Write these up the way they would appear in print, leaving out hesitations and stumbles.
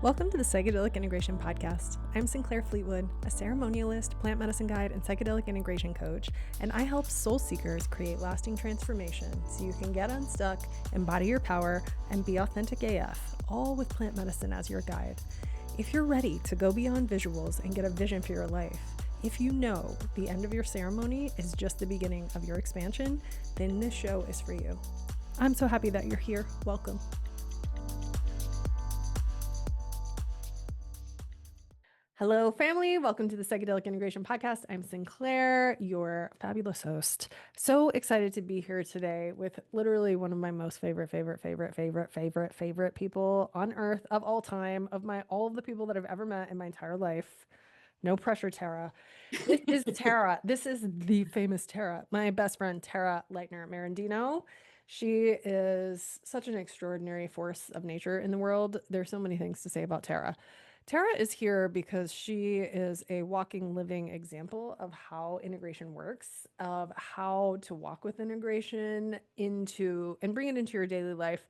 Welcome to the Psychedelic Integration Podcast. I'm Sinclair Fleetwood, a ceremonialist, plant medicine guide, and psychedelic integration coach, and I help soul seekers create lasting transformation so you can get unstuck, embody your power, and be authentic AF, all with plant medicine as your guide. If you're ready to go beyond visuals and get a vision for your life, if you know the end of your ceremony is just the beginning of your expansion, then this show is for you. I'm so happy that you're here. Welcome. Hello, family. Welcome to the Psychedelic Integration Podcast. I'm Sinclair, your fabulous host. So excited to be here today with literally one of my most favorite people on earth of all time, of all of the people that I've ever met in my entire life. No pressure, Tara. This is Tara. This is the famous Tara, my best friend, Tara Leitner-Merendino. She is such an extraordinary force of nature in the world. There's so many things to say about Tara. Tara is here because she is a walking, living example of how integration works, of how to walk with integration into and bring it into your daily life.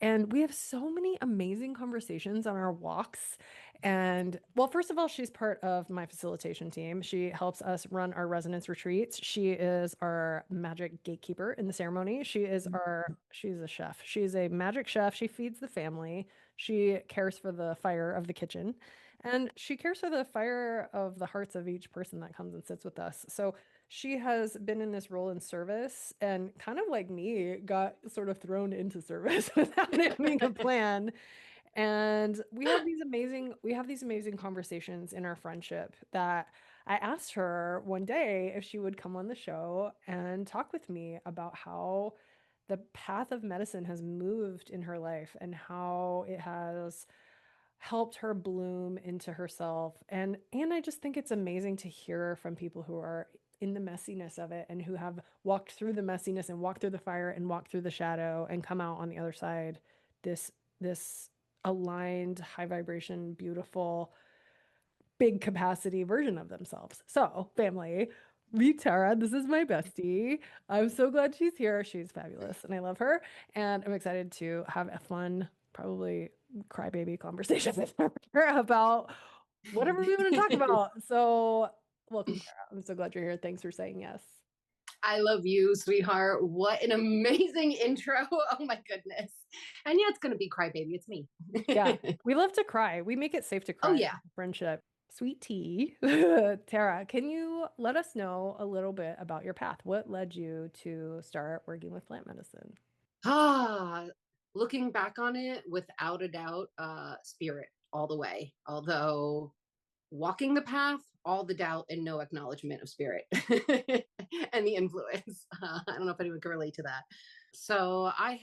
And we have so many amazing conversations on our walks. And well, first of all, she's part of my facilitation team. She helps us run our resonance retreats. She is our magic gatekeeper in the ceremony. She's a chef. She's a magic chef. She feeds the family. She cares for the fire of the kitchen, and she cares for the fire of the hearts of each person that comes and sits with us. So she has been in this role in service and kind of like me, got sort of thrown into service without having a plan. And we have these amazing conversations in our friendship that I asked her one day if she would come on the show and talk with me about how the path of medicine has moved in her life and how it has helped her bloom into herself. And I just think it's amazing to hear from people who are in the messiness of it and who have walked through the messiness and walked through the fire and walked through the shadow and come out on the other side this aligned, high vibration, beautiful, big capacity version of themselves. So, family, meet Tara. This is my bestie. I'm so glad she's here. She's fabulous and I love her. And I'm excited to have a fun, probably crybaby conversation with her about whatever we want to talk about. So, welcome, Tara. I'm so glad you're here. Thanks for saying yes. I love you, sweetheart. What an amazing intro. Oh my goodness. And yeah, it's going to be crybaby. It's me. Yeah, we love to cry. We make it safe to cry. Oh yeah. Friendship. Sweet tea. Tara, can you let us know a little bit about your path? What led you to start working with plant medicine? Ah, looking back on it, without a doubt, spirit all the way. Although walking the path, all the doubt and no acknowledgement of spirit and the influence. I don't know if anyone can relate to that. So I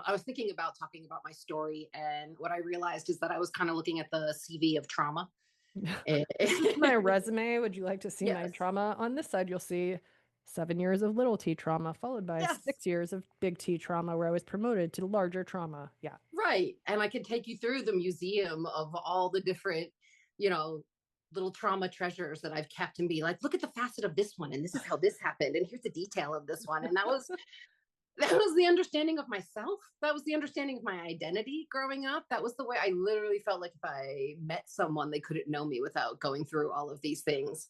was thinking about talking about my story, and what I realized is that I was kind of looking at the CV of trauma. My resume. Would you like to see my Yes. trauma? On this side, you'll see 7 years of little T trauma, followed by Yes. 6 years of big T trauma, where I was promoted to larger trauma. Yeah. Right. And I can take you through the museum of all the different, you know, little trauma treasures that I've kept and be like, look at the facet of this one. And this is how this happened. And here's the detail of this one. And that was the understanding of myself. That was the understanding of my identity growing up. That was the way I literally felt like if I met someone, they couldn't know me without going through all of these things.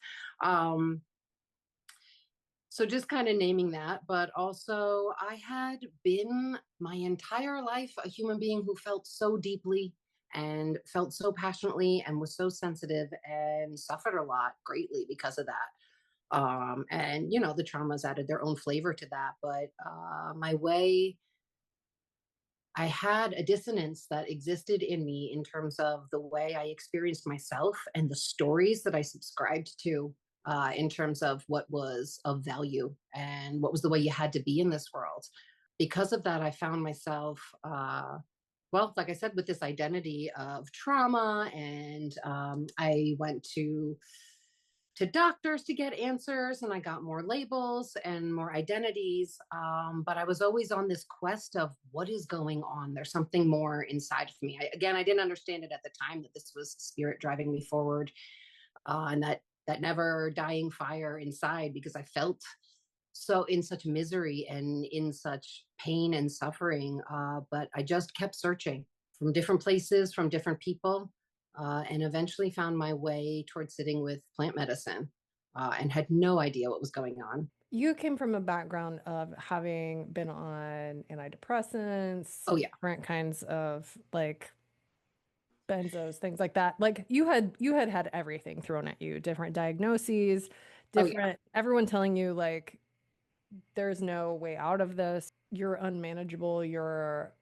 So just kind of naming that, but also I had been my entire life a human being who felt so deeply and felt so passionately and was so sensitive and suffered a lot greatly because of that. And the traumas added their own flavor to that. But my way, I had a dissonance that existed in me in terms of the way I experienced myself and the stories that I subscribed to, in terms of what was of value and what was the way you had to be in this world. Because of that, I found myself, well, like I said, with this identity of trauma, and I went to doctors to get answers, and I got more labels and more identities. But I was always on this quest of what is going on. There's something more inside of me. I didn't understand it at the time that this was spirit driving me forward, and that never dying fire inside, because I felt so in such misery and in such pain and suffering. But I just kept searching. from different places, from different people, and eventually found my way towards sitting with plant medicine, and had no idea what was going on. You came from a background of having been on antidepressants, Oh, yeah. different kinds of like benzos, things like that. Like you had had everything thrown at you, different diagnoses, Oh, yeah. different everyone telling you like there's no way out of this. You're unmanageable, you're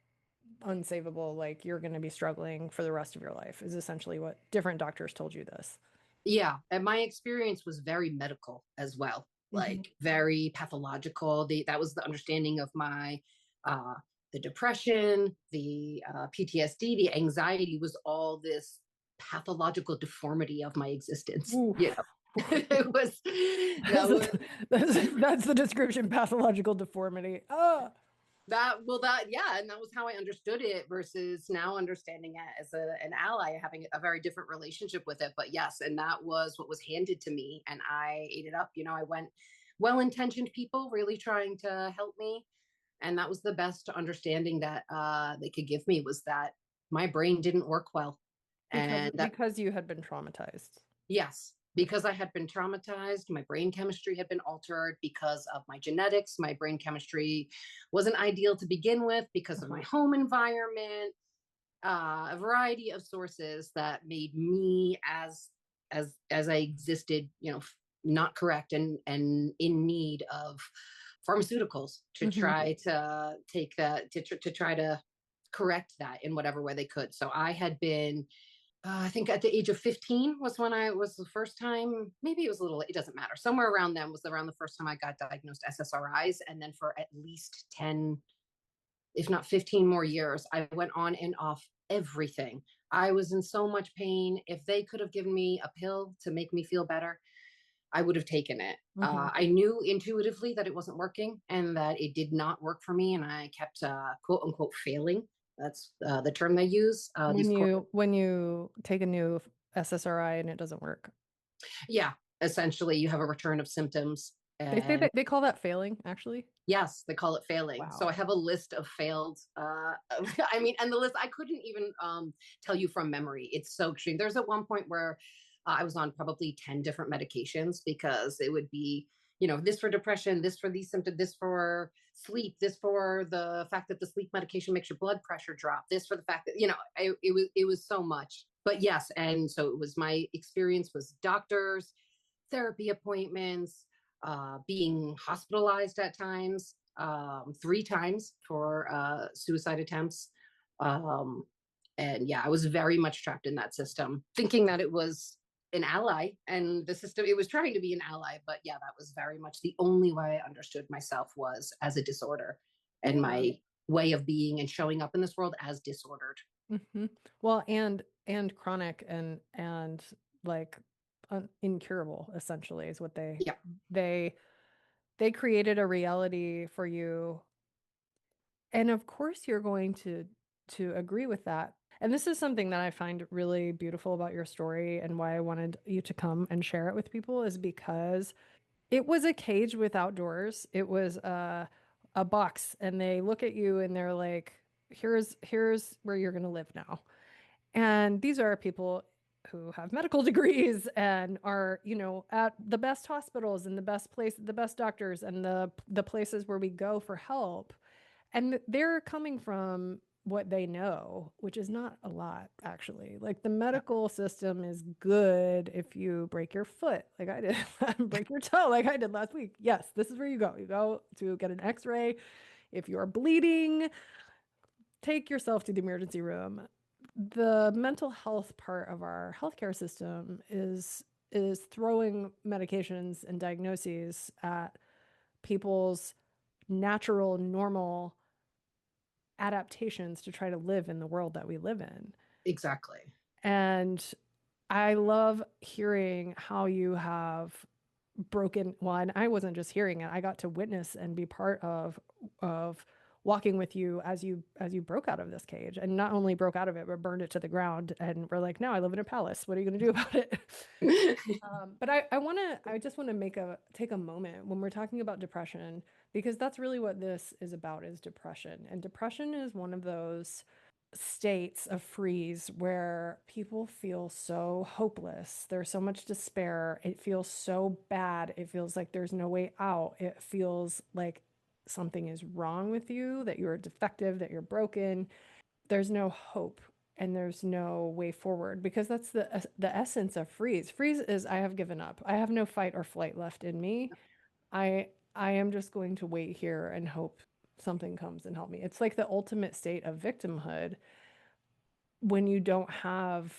unsavable, like you're going to be struggling for the rest of your life is essentially what different doctors told you this. Yeah. And my experience was very medical as well, Mhm. like very pathological. That was the understanding of my, uh, the depression, the PTSD, the anxiety was all this pathological deformity of my existence. You Oof. know, it was, That's, that was, that's the description, pathological deformity. Oh, yeah, and that was how I understood it versus now understanding it as an ally, having a very different relationship with it. But yes, and that was what was handed to me, and I ate it up. I went, well-intentioned people really trying to help me, and that was the best understanding that they could give me, was that my brain didn't work well. because And that, because you had been traumatized. yes, because I had been traumatized, my brain chemistry had been altered because of my genetics. My brain chemistry wasn't ideal to begin with because of my Uh-huh. home environment, a variety of sources that made me, as I existed, not correct, and in need of pharmaceuticals to Mhm. try to take that, to try to correct that in whatever way they could. So I had been, I think at the age of 15 was when I was the first time, maybe it was a little, it doesn't matter. Somewhere around then was around the first time I got diagnosed SSRIs. And then for at least 10, if not 15 more years, I went on and off everything. I was in so much pain. If they could have given me a pill to make me feel better, I would have taken it. Mhm. I knew intuitively that it wasn't working and that it did not work for me. And I kept, quote unquote, failing. That's the term they use. When you take a new SSRI and it doesn't work. Yeah, essentially, you have a return of symptoms. They say And that they call that failing, actually. yes, they call it failing. So I Wow. have a list of failed, I mean, and the list I couldn't even tell you from memory. It's so extreme. There's at one point where I was on probably 10 different medications, because it would be, this for depression, this for these symptoms, this for sleep, this for the fact that the sleep medication makes your blood pressure drop, this for the fact that, it was so much. But yes, and so it was, my experience was doctors, therapy appointments, being hospitalized at times, 3 times for suicide attempts. Um, and yeah, I was very much trapped in that system, thinking that it was an ally, and the system, it was trying to be an ally. But yeah, that was very much the only way I understood myself, was as a disorder, and Yeah. my way of being and showing up in this world as disordered. Hmm. Well, and chronic and like incurable essentially is what Yeah. they they created a reality for you. And of course you're going to agree with that. And this is something that I find really beautiful about your story and why I wanted you to come and share it with people is because it was a cage without doors. It was a box and they look at you and they're like, here's where you're going to live now. And these are people who have medical degrees and are, at the best hospitals and the best place, the best doctors and the places where we go for help. And they're coming from what they know, which is not a lot, actually. Like the medical system is good if you break your foot, like I did, break your toe, like I did last week. Yes, this is where you go. You go to get an x-ray. If you're bleeding, take yourself to the emergency room. The mental health part of our healthcare system is throwing medications and diagnoses at people's natural, normal adaptations to try to live in the world that we live in. Exactly. And I love hearing how you have broken, well, and I wasn't just hearing it, I got to witness and be part of walking with you as you broke out of this cage and not only broke out of it but burned it to the ground and we're like, now I live in a palace, what are you going to do about it? But I just want to take a moment when we're talking about depression, because that's really what this is about, is depression. And depression is one of those. states of freeze where people feel so hopeless. There's so much despair. It feels so bad. It feels like there's no way out. It feels like something is wrong with you, that you're defective, that you're broken. There's no hope and there's no way forward because that's the essence of freeze. Freeze is I have given up. I have no fight or flight left in me. I am just going to wait here and hope something comes and help me. It's like the ultimate state of victimhood when you don't have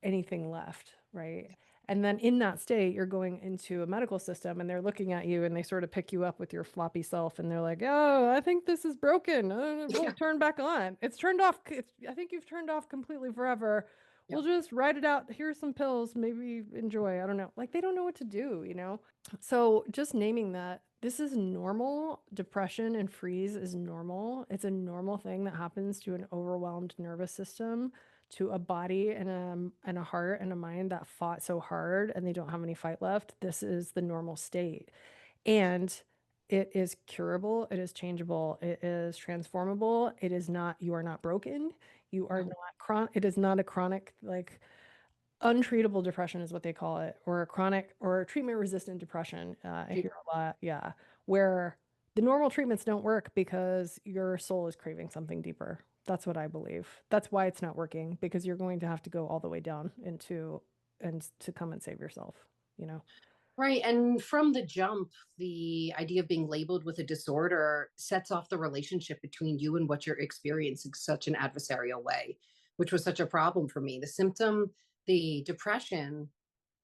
anything left, right? And then in that state, you're going into a medical system and they're looking at you and they sort of pick you up with your floppy self and they're like, oh, I think this is broken. We'll Yeah. turn back on. It's turned off. I think you've turned off completely forever. We'll Yep. just write it out. Here's some pills. Maybe enjoy. I don't know. Like they don't know what to do, you know? So just naming that this is normal. Depression and freeze is normal. It's a normal thing that happens to an overwhelmed nervous system, to a body and a heart and a mind that fought so hard and they don't have any fight left. This is the normal state. And it is curable, it is changeable, it is transformable. It is not, you are not broken. You are No. not it is not a chronic, like untreatable depression is what they call it, or a chronic or treatment resistant depression. I hear a lot, yeah, where the normal treatments don't work because your soul is craving something deeper. That's what I believe. That's why it's not working because you're going to have to go all the way down into and to come and save yourself, you know? Right. And from the jump, the idea of being labeled with a disorder sets off the relationship between you and what you're experiencing such an adversarial way, which was such a problem for me. The symptom, the depression,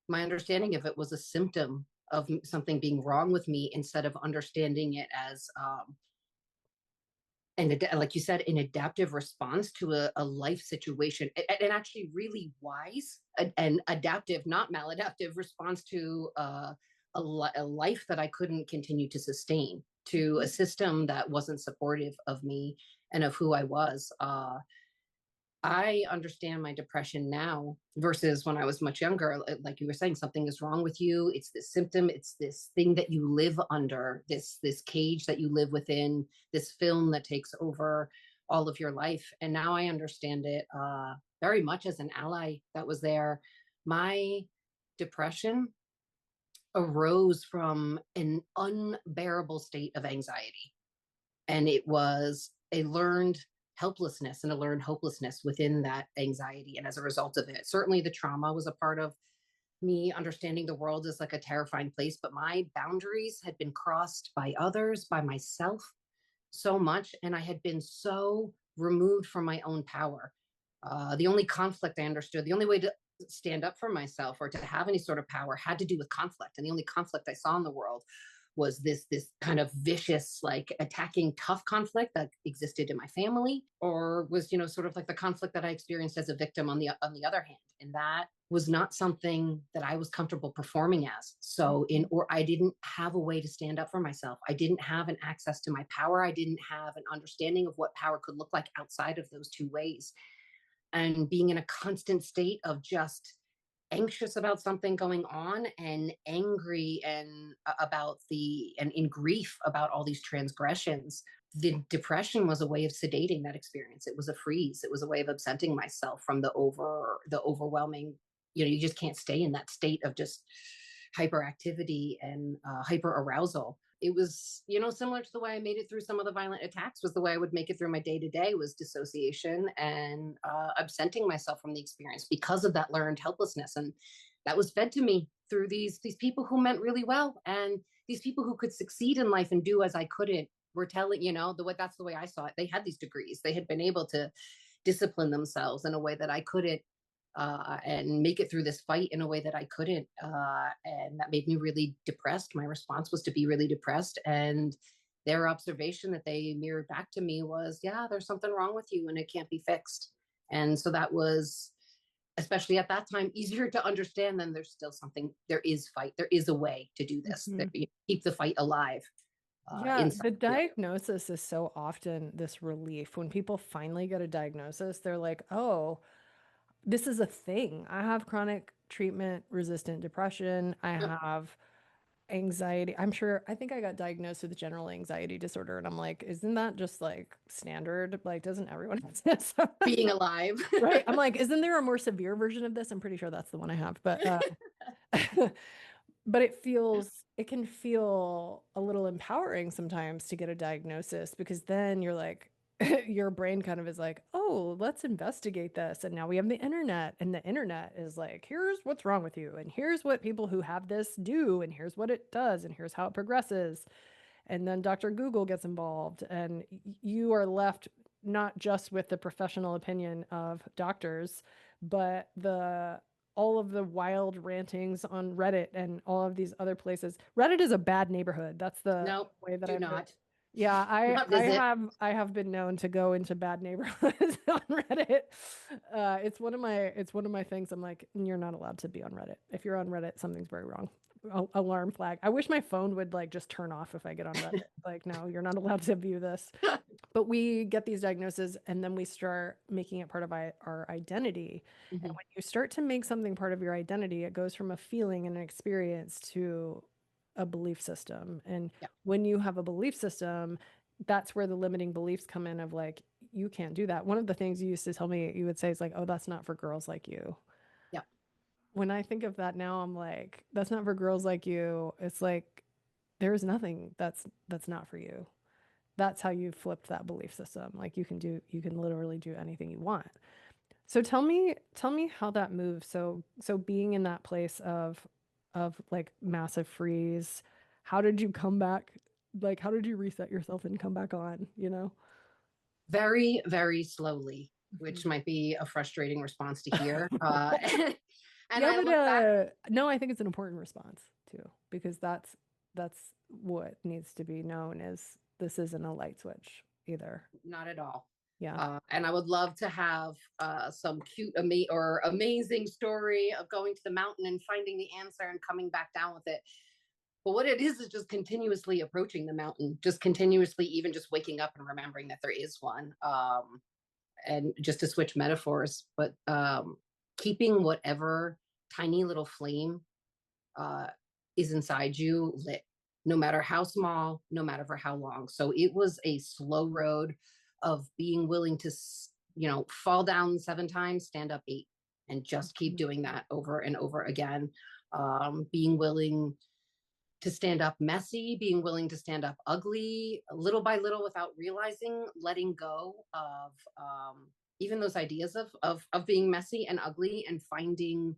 my understanding of it was a symptom of something being wrong with me instead of understanding it as and like you said, an adaptive response to a life situation, and actually really wise and adaptive, not maladaptive response to a life that I couldn't continue to sustain, to a system that wasn't supportive of me and of who I was. I understand my depression now versus when I was much younger. Like you were saying, something is wrong with you. It's this symptom. It's this thing that you live under, this cage that you live within, this film that takes over all of your life. And now I understand it very much as an ally that was there. My depression arose from an unbearable state of anxiety, and it was a learned helplessness and a learned hopelessness within that anxiety. And as a result of it, certainly the trauma was a part of me understanding the world as like a terrifying place, but my boundaries had been crossed by others, by myself so much. And I had been so removed from my own power. The only conflict I understood, the only way to stand up for myself or to have any sort of power had to do with conflict. And the only conflict I saw in the world was this kind of vicious, like attacking tough conflict that existed in my family, or was, sort of like the conflict that I experienced as a victim on the other hand. And that was not something that I was comfortable performing as. So or I didn't have a way to stand up for myself. I didn't have an access to my power. I didn't have an understanding of what power could look like outside of those two ways. And being in a constant state of just anxious about something going on and angry and about and in grief about all these transgressions. The depression was a way of sedating that experience. It was a freeze. It was a way of absenting myself from the overwhelming. You just can't stay in that state of just hyperactivity and hyper arousal. It was, similar to the way I made it through some of the violent attacks. Was the way I would make it through my day to day, was dissociation and absenting myself from the experience because of that learned helplessness. And that was fed to me through these people who meant really well, and these people who could succeed in life and do as I couldn't were telling, the way, that's the way I saw it. They had these degrees. They had been able to discipline themselves in a way that I couldn't, and make it through this fight in a way that I couldn't. And that made me really depressed. My response was to be really depressed. And their observation that they mirrored back to me was, yeah, there's something wrong with you and it can't be fixed. And so that was, especially at that time, easier to understand. Than there's still something, there is fight, there is a way to do this, Mhm. that you keep the fight alive Yeah, inside. the diagnosis is so often this relief. When people finally get a diagnosis, they're like, oh, this is a thing. I have chronic treatment resistant depression. I Yep. have anxiety. I think I got diagnosed with general anxiety disorder, and I'm like, isn't that just like standard? Like, doesn't everyone have this? Being alive. Right. I'm like, isn't there a more severe version of this? I'm pretty sure that's the one I have, but but it can feel a little empowering sometimes to get a diagnosis because then you're like, your brain kind of is like, oh, let's investigate this. And now we have the internet, and the internet is like, here's what's wrong with you, and here's what people who have this do, and here's what it does, and here's how it progresses. And then Dr. Google gets involved, and you are left not just with the professional opinion of doctors, but the all of the wild rantings on Reddit and all of these other places. Reddit is a bad neighborhood. That's the No, way that do I put it. not. Yeah, Not visit. I have been known to go into bad neighborhoods on Reddit. It's one of my things. I'm like, you're not allowed to be on Reddit. If you're on Reddit, something's very wrong. Alarm flag. I wish my phone would like just turn off if I get on Reddit. Like, no, you're not allowed to view this. But we get these diagnoses and then we start making it part of our identity. And Mhm. when you start to make something part of your identity, it goes from a feeling and an experience to a belief system. And Yeah, when you have a belief system, that's where the limiting beliefs come in of like, you can't do that. One of the things you used to tell me, you would say is like, oh, that's not for girls like you. yeah. When I think of that now, I'm like, that's not for girls like you. It's like there's nothing that's not for you. That's how you flipped that belief system. Like you can literally do anything you want. So tell me how that moves. So being in that place of like massive freeze, how did you come back? Like how did you reset yourself and come back on, you know? Very, very slowly, which Mhm. might be a frustrating response to hear. And Yeah, I but look back. no, I think it's an important response too, because that's what needs to be known is this isn't a light switch either. Not at all. Yeah. And I would love to have some cute or amazing story of going to the mountain and finding the answer and coming back down with it. But what it is just continuously approaching the mountain, just continuously, even just waking up and remembering that there is one. And just to switch metaphors, but keeping whatever tiny little flame uh, is inside you lit, no matter how small, no matter for how long. So it was a slow road of being willing to, fall down 7 times, stand up 8, and just keep Mhm. doing that over and over again. Being willing to stand up messy, being willing to stand up ugly, little by little, without realizing, letting go of even those ideas of being messy and ugly, and finding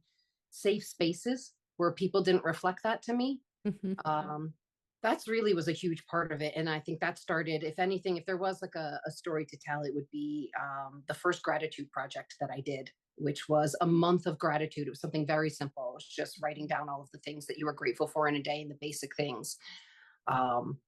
safe spaces where people didn't reflect that to me. Mhm. um, that's really was a huge part of it. And I think that started, if anything, if there was like a story to tell, it would be the first gratitude project that I did, which was a month of gratitude. It was something very simple. It was just writing down all of the things that you were grateful for in a day and the basic things. um,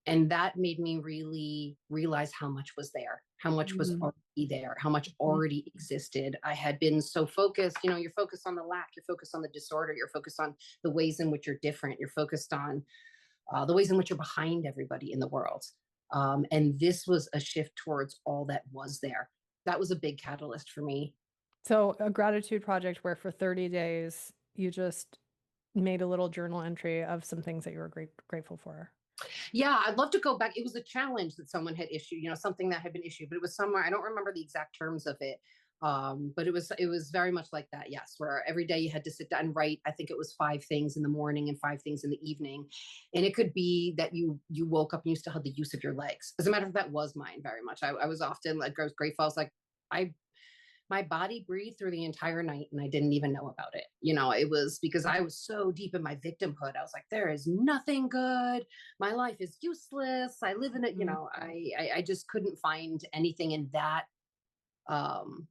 and that made me really realize how much was there, how much was Mhm. already there, how much Mhm. already existed. I had been so focused, you're focused on the lack, you're focused on the disorder, you're focused on the ways in which you're different, you're focused on the ways in which you're behind everybody in the world. And this was a shift towards all that was there. That was a big catalyst for me. So a gratitude project where for 30 days you just made a little journal entry of some things that you were grateful for. Yeah, I'd love to go back. It was a challenge that someone had issued, something that had been issued, but it was somewhere, I don't remember the exact terms of it. But it was very much like that, yes, where every day you had to sit down and write. I think it was 5 things in the morning and 5 things in the evening. And it could be that you woke up and you still had the use of your legs. As a matter of fact, that was mine very much. I was often like, I was grateful. I was like, I my body breathed through the entire night and I didn't even know about it. It was because I was so deep in my victimhood. I was like, there is nothing good. My life is useless. I live in it. Mhm. I just couldn't find anything in that. Um,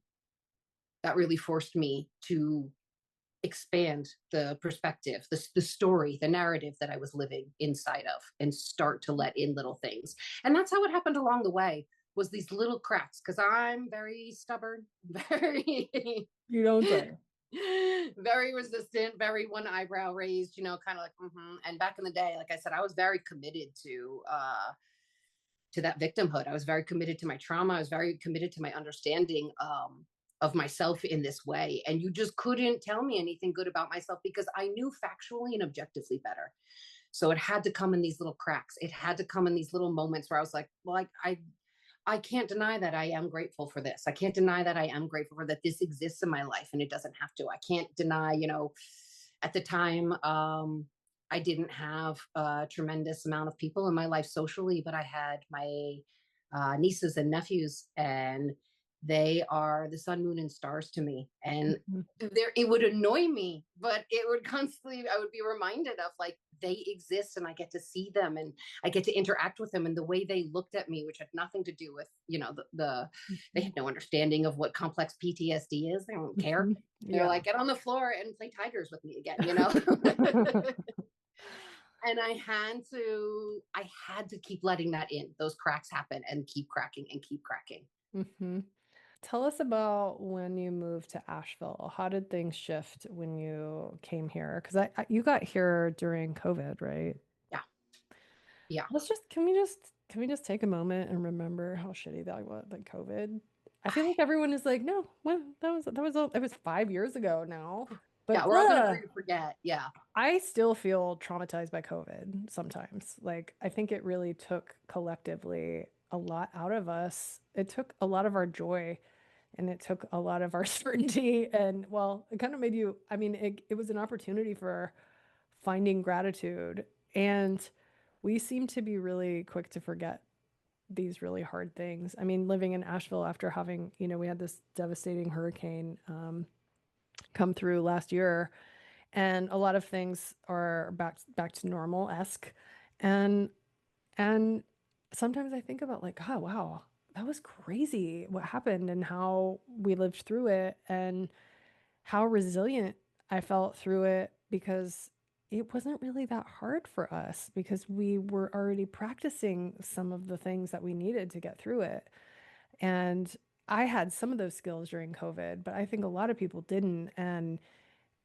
that really forced me to expand the perspective, the story, the narrative that I was living inside of, and start to let in little things. And that's how it happened along the way, was these little cracks, because I'm very stubborn, very You don't say. very resistant, very one eyebrow raised, kind of like, mm-hmm. And back in the day, like I said, I was very committed to that victimhood. I was very committed to my trauma. I was very committed to my understanding of myself in this way. And you just couldn't tell me anything good about myself because I knew factually and objectively better. So it had to come in these little cracks. It had to come in these little moments where I was like, well, I can't deny that I am grateful for this. I can't deny that I am grateful for that this exists in my life and it doesn't have to. I can't deny, at the time, I didn't have a tremendous amount of people in my life socially, but I had my nieces and nephews, and they are the sun, moon, and stars to me. And it would annoy me, but it would constantly, I would be reminded of like, they exist and I get to see them and I get to interact with them. And the way they looked at me, which had nothing to do with, they had no understanding of what complex PTSD is. They don't care. They're like, get on the floor and play tigers with me again. And I had to keep letting that in. Those cracks happen and keep cracking and keep cracking. Mm-hmm. Tell us about when you moved to Asheville. How did things shift when you came here? Because you got here during COVID, right? Yeah. Yeah. Can we just take a moment and remember how shitty that was, like COVID? I feel like everyone is like, no, well, it was 5 years ago now. But yeah, we're all gonna forget. Yeah. I still feel traumatized by COVID sometimes. Like, I think it really took collectively a lot out of us. It took a lot of our joy and it took a lot of our certainty. And well, it kind of made you, I mean, it was an opportunity for finding gratitude. And we seem to be really quick to forget these really hard things. I mean, living in Asheville after having, we had this devastating hurricane come through last year, and a lot of things are back to normal-esque. And and sometimes I think about like, oh wow, that was crazy what happened and how we lived through it and how resilient I felt through it, because it wasn't really that hard for us because we were already practicing some of the things that we needed to get through it. And I had some of those skills during COVID, but I think a lot of people didn't. And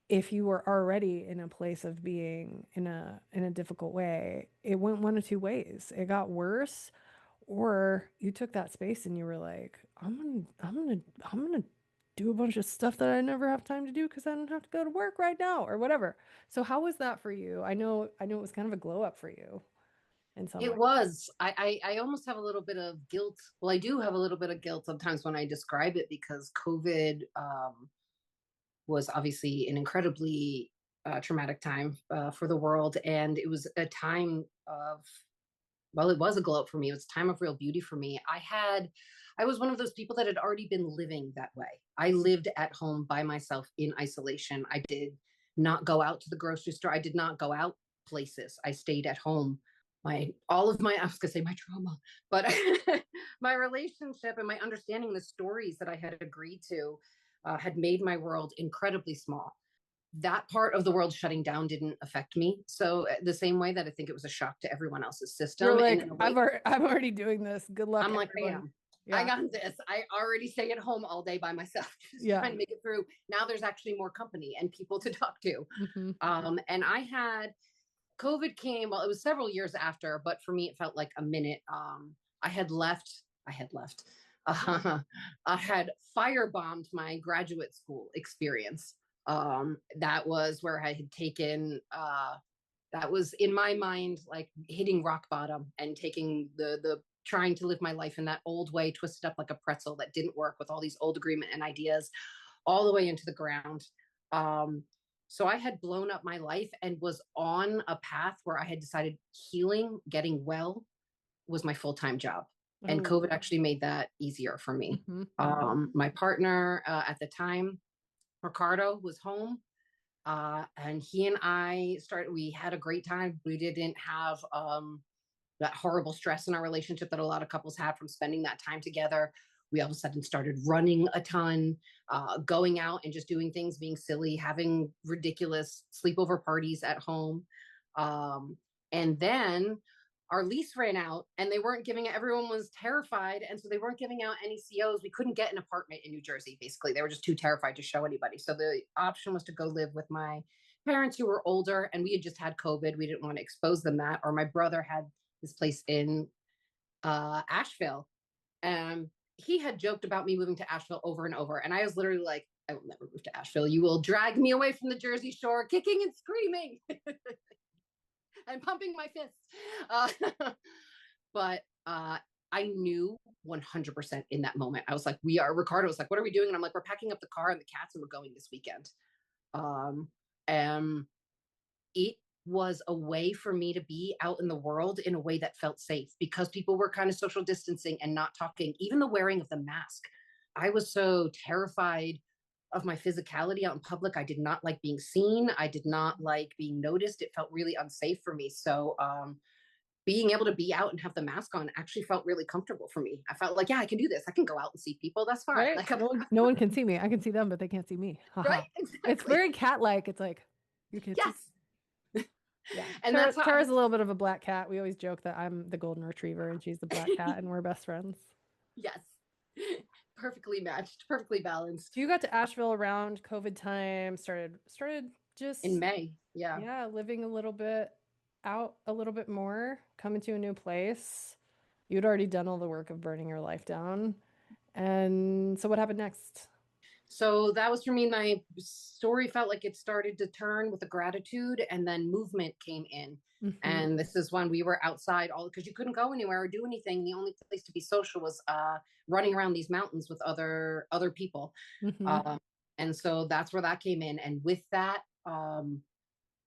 if you were already in a place of being in a difficult way, it went one of two ways. It got worse, or you took that space and you were like, I'm gonna do a bunch of stuff that I never have time to do because I don't have to go to work right now or whatever. So how was that for you? I know it was kind of a glow up for you in some It way. was. I almost have a little bit of guilt. Well, I do have a little bit of guilt sometimes when I describe it, because COVID was obviously an incredibly traumatic time for the world. And it was a time of, well, it was a glow up for me. It was a time of real beauty for me. I was one of those people that had already been living that way. I lived at home by myself in isolation. I did not go out to the grocery store. I did not go out places. I stayed at home. I was gonna say my trauma, but my relationship and my understanding the stories that I had agreed to had made my world incredibly small. That part of the world shutting down didn't affect me. So the same way that I think it was a shock to everyone else's system. You're And like, in a way, I'm already doing this. Good luck, I'm like, everyone. I Yeah. got this. I already stay at home all day by myself, just Yeah. trying to make it through. Now there's actually more company and people to talk to. Mm-hmm. And COVID came, well, it was several years after, but for me, it felt like a minute. I had left, I had left. I had firebombed my graduate school experience. That was where I had taken, that was in my mind, like hitting rock bottom and taking the trying to live my life in that old way, twisted up like a pretzel that didn't work with all these old agreement and ideas, all the way into the ground. So I had blown up my life and was on a path where I had decided healing, getting well was my full-time job. And COVID actually made that easier for me. Mm-hmm. My partner at the time, Ricardo, was home. And he and we had a great time. We didn't have that horrible stress in our relationship that a lot of couples have from spending that time together. We all of a sudden started running a ton, going out and just doing things, being silly, having ridiculous sleepover parties at home. And then our lease ran out and they weren't giving it, everyone was terrified. And so they weren't giving out any COs. We couldn't get an apartment in New Jersey, basically. They were just too terrified to show anybody. So the option was to go live with my parents who were older, and we had just had COVID. We didn't want to expose them that, or my brother had this place in Asheville. And he had joked about me moving to Asheville over and over. And I was literally like, I will never move to Asheville. You will drag me away from the Jersey Shore, kicking and screaming. and pumping my fists. But I knew 100% in that moment. I was like, Ricardo was like, what are we doing? And I'm like, we're packing up the car and the cats and we're going this weekend. And it was a way for me to be out in the world in a way that felt safe because people were kind of social distancing and not talking, even the wearing of the mask. I was so terrified of my physicality out in public. I did not like being seen. I did not like being noticed. It felt really unsafe for me. So being able to be out and have the mask on actually felt really comfortable for me. I felt like, yeah, I can do this. I can go out and see people. That's fine. Right? Like, No one can see me. I can see them, but they can't see me. Haha. right? It's Exactly. very cat-like. It's like you can see. Yes. Yeah. And that's how Tara's a little bit of a black cat. We always joke that I'm the golden retriever and she's the black cat and we're best friends. yes. Perfectly matched, perfectly balanced. So you got to Asheville around COVID time, started In just May. Yeah. yeah, living a little bit out a little bit more, coming to a new place. You'd already done all the work of burning your life down. And so what happened next? So that was for me. My story felt like it started to turn with a gratitude, and then movement came in. Hmm. And this is when we were outside all because you couldn't go anywhere or do anything. The only place to be social was running around these mountains with other people. Hmm. Um, and so that's where that came in. And with that,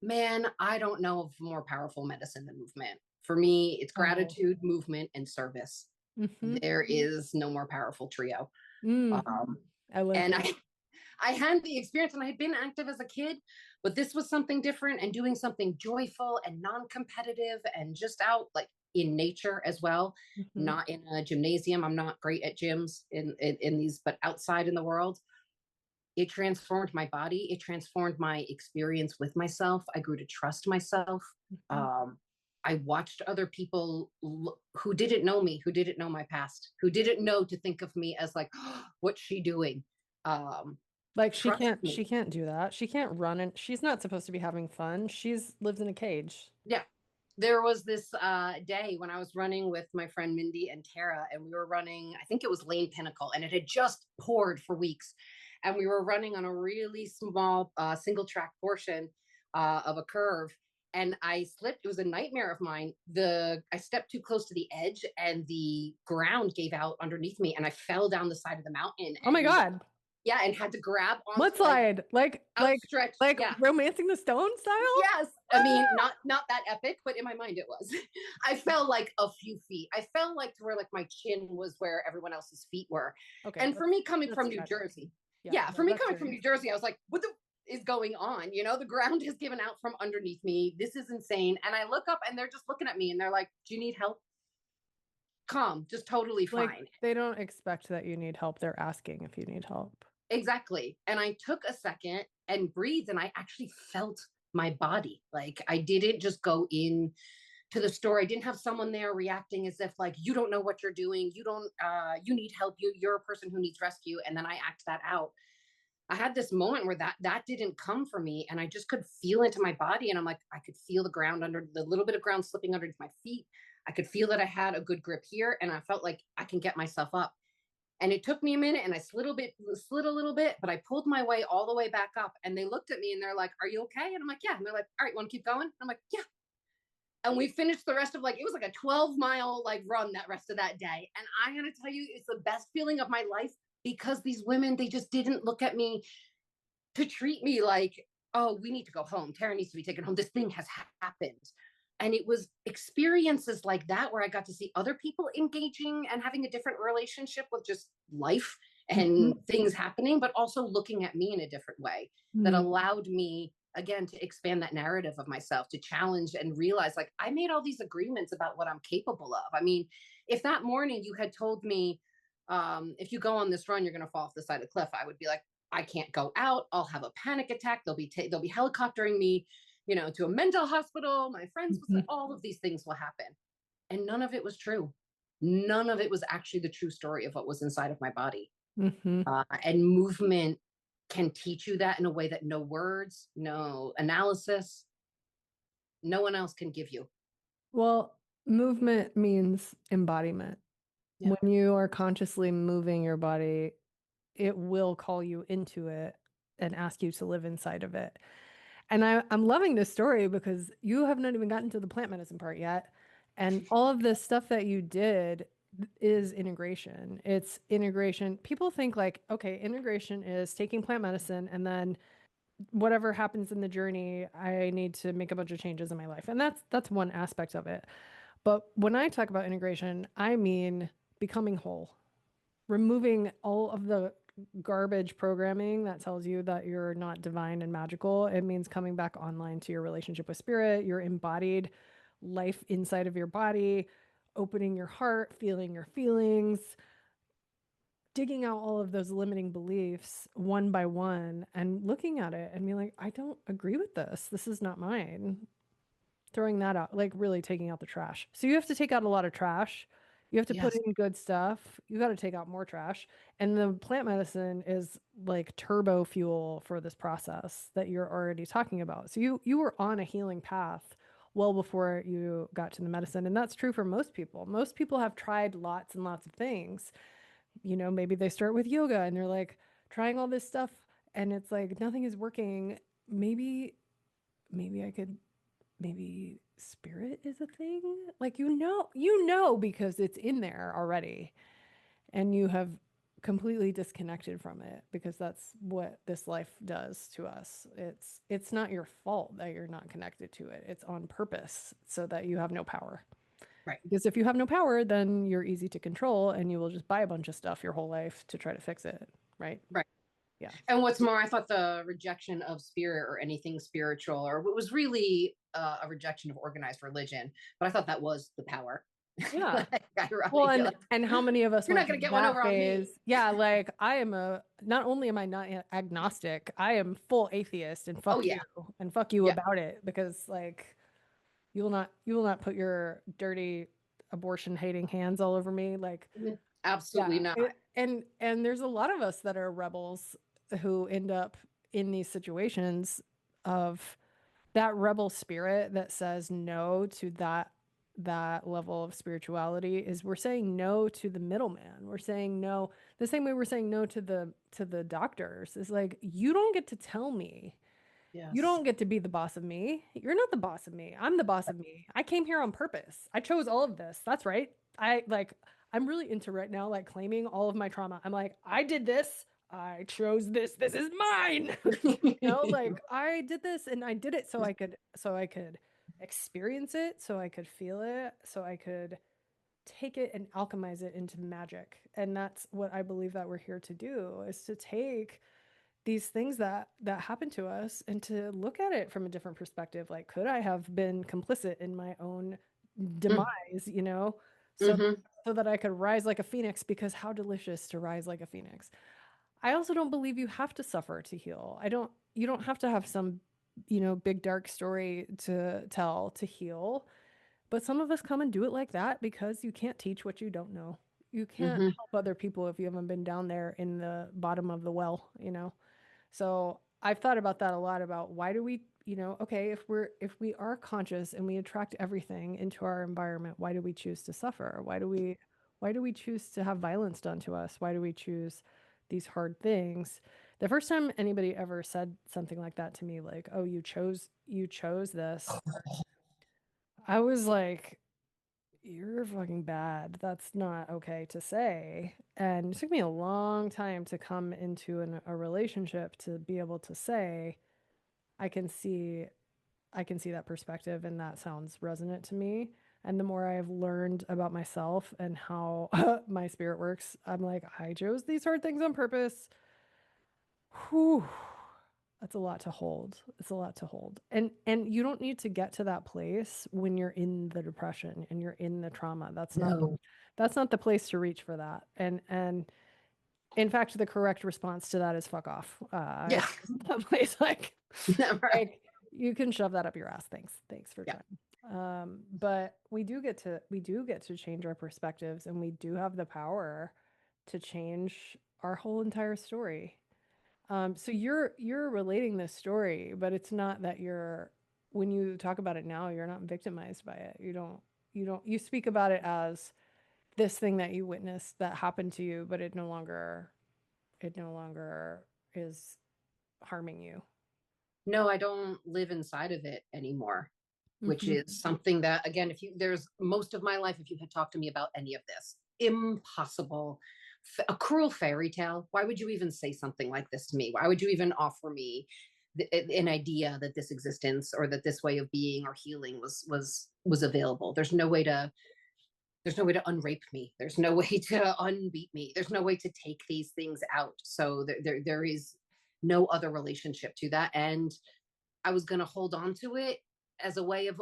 man, I don't know of more powerful medicine than movement. For me, it's Oh. gratitude, movement, and service. Hmm. There is no more powerful trio. Mm, Um, I like and it. I had the experience and I had been active as a kid, but this was something different and doing something joyful and non-competitive and just out like in nature as well, Hmm. not in a gymnasium. I'm not great at gyms in these, but outside in the world. It transformed my body. It transformed my experience with myself. I grew to trust myself. Hmm. Um, I watched other people who didn't know me, who didn't know my past, who didn't know to think of me as like, oh, what's she doing? Um, Like trust me. she can't do that. She can't run and she's not supposed to be having fun. She's lives in a cage. Yeah. There was this day when I was running with my friend Mindy and Tara, and we were running, I think it was Lane Pinnacle, and it had just poured for weeks. And we were running on a really small single track portion of a curve. And I slipped. It was a nightmare of mine. I stepped too close to the edge, and the ground gave out underneath me, and I fell down the side of the mountain. Oh my And God. yeah, and had to grab onto like Mudslide. outstretched. Like Yeah, romancing the stone style? yes. I mean, not that epic, but in my mind it was. I fell like a few feet. I fell like to where like my chin was where everyone else's feet were. Okay, And for me coming that's from New tragic. Jersey, Yeah, yeah, for no, me that's coming from New serious. Jersey, I was like, what the is going on? You know, the ground has given out from underneath me. This is insane. And I look up and they're just looking at me and they're like, do you need help? Calm, just totally Like fine. they don't expect that you need help. They're asking if you need help. Exactly. And I took a second and breathed and I actually felt my body. Like I didn't just go in to the store. I didn't have someone there reacting as if like you don't know what you're doing. You don't you need help. You're a person who needs rescue. And then I act that out. I had this moment where that didn't come for me and I just could feel into my body and I'm like I could feel the ground under the little bit of ground slipping underneath my feet. I could feel that I had a good grip here and I felt like I can get myself up. And it took me a minute and I slid a little bit, but I pulled my way all the way back up. And they looked at me and they're like, are you okay? And I'm like, yeah. And they're like, all right, want to keep going? And I'm like, yeah. And we finished the rest of like, it was like a 12-mile like run that rest of that day. And I gotta tell you, it's the best feeling of my life because these women, they just didn't look at me to treat me like, oh, we need to go home. Tara needs to be taken home. This thing has happened. And it was experiences like that where I got to see other people engaging and having a different relationship with just life Hmm. and things happening, but also looking at me in a different way that Mm. allowed me again to expand that narrative of myself, to challenge and realize like I made all these agreements about what I'm capable of. I mean, if that morning you had told me, if you go on this run, you're going to fall off the side of the cliff, I would be like, I can't go out. I'll have a panic attack. They'll be helicoptering me, you know, to a mental hospital. My friends will say Mhm. all of these things will happen. And none of it was true. None of it was actually the true story of what was inside of my body. Mhm. And movement can teach you that in a way that no words, no analysis, no one else can give you. Well, movement means embodiment. Yeah. When you are consciously moving your body, it will call you into it and ask you to live inside of it. And I'm loving this story because you have not even gotten to the plant medicine part yet. And all of this stuff that you did is integration. It's integration. People think like, okay, integration is taking plant medicine and then whatever happens in the journey, I need to make a bunch of changes in my life. And that's one aspect of it. But when I talk about integration, I mean becoming whole, removing all of the garbage programming that tells you that you're not divine and magical. It means coming back online to your relationship with spirit, your embodied life inside of your body, opening your heart, feeling your feelings, digging out all of those limiting beliefs one by one and looking at it and being like, I don't agree with this. This is not mine. Throwing that out, like really taking out the trash. So you have to take out a lot of trash. You have to put Yes. in good stuff. You got to take out more trash. And the plant medicine is like turbo fuel for this process that you're already talking about. So you were on a healing path well before you got to the medicine. And that's true for most people. Most people have tried lots and lots of things. Maybe they start with yoga and they're like trying all this stuff and it's like nothing is working. Maybe I could maybe spirit is a thing. Like because it's in there already and you have completely disconnected from it because that's what this life does to us. It's not your fault that you're not connected to it. It's on purpose so that you have no power. Right. Because if you have no power, then you're easy to control and you will just buy a bunch of stuff your whole life to try to fix it, right? Right. Yeah. And what's more, I thought the rejection of spirit or anything spiritual, or it was really a rejection of organized religion, but I thought that was the power. Yeah. Like, I Well, really feel and like and how many of us you're went not going through to get one that over on me. phase? Yeah, like I am not only am I not agnostic, I am full atheist and Oh, fuck you yeah. and fuck you Yeah. about it because like you will not put your dirty abortion hating hands all over me like Absolutely yeah. not. And there's a lot of us that are rebels who end up in these situations of that rebel spirit that says no to that level of spirituality is we're saying no to the middleman. We're saying no the same way we're saying no to the doctors. Is like you don't get to tell me. You Yes. don't get to be the boss of me. You're not the boss of me. I'm the boss of me. I came here on purpose. I chose all of this. That's right. I'm really into right now like claiming all of my trauma. I'm like I did this. I chose this. This is mine. Like I did this and I did it so I could experience it, so I could feel it, so I could take it and alchemize it into magic. And that's what I believe that we're here to do is to take these things that happen to us and to look at it from a different perspective. Like, could I have been complicit in my own demise, so Mm-hmm. so that I could rise like a phoenix because how delicious to rise like a phoenix. I also don't believe you have to suffer to heal. You don't have to have some, big dark story to tell to heal. But some of us come and do it like that because you can't teach what you don't know. You can't Mm-hmm. help other people if you haven't been down there in the bottom of the well. So I've thought about that a lot about why do we, okay, if we are conscious and we attract everything into our environment, why do we choose to suffer? Why do we choose to have violence done to us? Why do we choose these hard things? The first time anybody ever said something like that to me, like, "Oh, you chose this," I was like, "You're fucking bad. That's not okay to say." And it took me a long time to come into a relationship to be able to say, I can see I can see that perspective and that sounds resonant to me. And the more I've learned about myself and how my spirit works, I'm like, I chose these hard things on purpose. Whew. That's a lot to hold. It's a lot to hold. And you don't need to get to that place when you're in the depression and you're in the trauma. No. That's not the place to reach for that. And in fact, the correct response to that is fuck off. Yeah. It's a place like Right. like you can shove that up your ass. Thanks for Yeah. trying. But we do get to change our perspectives and we do have the power to change our whole entire story. So you're relating this story, but it's not that when you talk about it now, you're not victimized by it. You speak about it as this thing that you witnessed that happened to you, but it no longer is harming you. No, I don't live inside of it anymore, which Hmm. is something that, again, if you, there's most of my life, if you had talked to me about any of this, impossible, a cruel fairy tale. Why would you even say something like this to me? Why would you even offer me an idea that this existence or that this way of being or healing was available? There's no way to unrape me. There's no way to unbeat me. There's no way to take these things out. So there is no other relationship to that. And I was going to hold on to it as a way of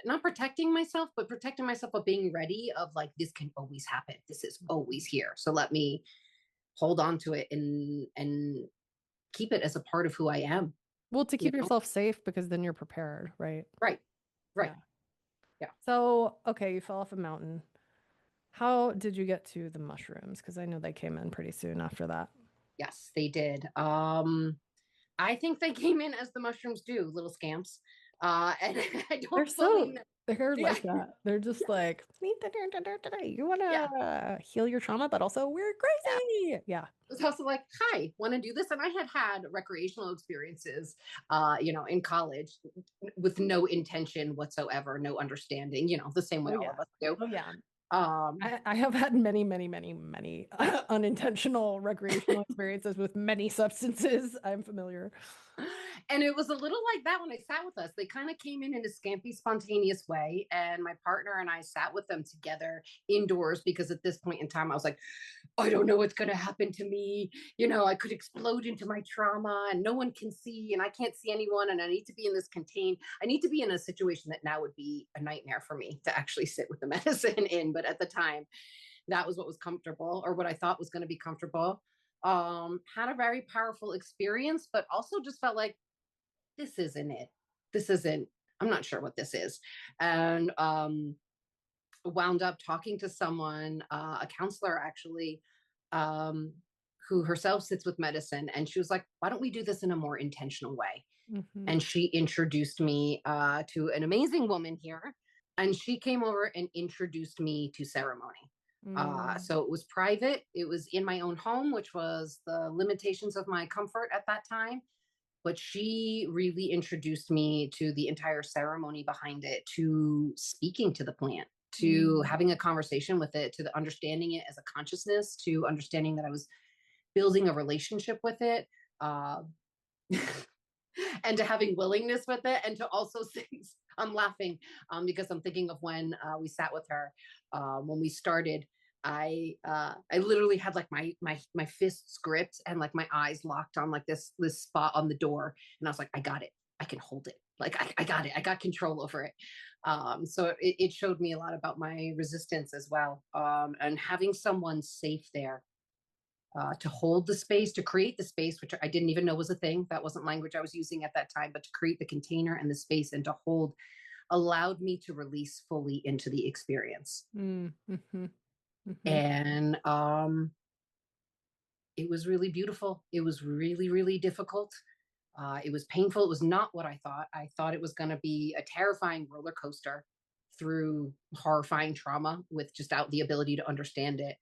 not protecting myself, but protecting myself of being ready of like, this can always happen. This is always here. So let me hold on to it and keep it as a part of who I am, Well, to you keep know? yourself safe because then you're prepared, right? Right. Right. Yeah. Yeah. So, okay, you fell off a mountain. How did you get to the mushrooms? Because I know they came in pretty soon after that. Yes, they did. I think they came in as the mushrooms do, little scamps. And I They're don't fully so know. they're Yeah. like that. They're just like, you want Yeah. to heal your trauma, but also we're Yeah. crazy. Yeah. It was also like, hi, want to do this? And I had recreational experiences, in college with no intention whatsoever, no understanding, the same way Oh all yeah. of us do. Oh yeah. Um, I have had many, many, many, many unintentional recreational experiences with many substances. I'm familiar. and it was a little like that when they sat with us. They kind of came in a scampy, spontaneous way. And my partner and I sat with them together indoors because at this point in time, I was like, I don't know what's going to happen to me. I could explode into my trauma and no one can see and I can't see anyone. And I need to be in this contained, I need to be in a situation that now would be a nightmare for me to actually sit with the medicine in. But at the time, that was what was comfortable or what I thought was going to be comfortable. Had a very powerful experience, but also just felt like this isn't it. This isn't, I'm not sure what this is. And wound up talking to someone, a counselor actually, um, who herself sits with medicine. And she was like, why don't we do this in a more intentional way? Hmm. And she introduced me to an amazing woman here. And she came over and introduced me to ceremony. Mm. So it was private. It was in my own home, which was the limitations of my comfort at that time. But she really introduced me to the entire ceremony behind it, to speaking to the plant, to Mm. having a conversation with it, to the understanding it as a consciousness, to understanding that I was building a relationship with it. Uh, and to having willingness with it, and to also I'm laughing because I'm thinking of when we sat with her when we started. I literally had like my fists gripped and like my eyes locked on like this spot on the door, and I was like, I got it, I can hold it, like I got it, I got control over it. So it showed me a lot about my resistance as well, and having someone safe there to hold the space, to create the space, which I didn't even know was a thing. That wasn't language I was using at that time, but to create the container and the space and to hold allowed me to release fully into the experience. Mm. Hmm. Hmm. And it was really beautiful. It was really, really difficult. It was painful. It was not what I thought. I thought it was going to be a terrifying roller coaster through horrifying trauma with just out the ability to understand it.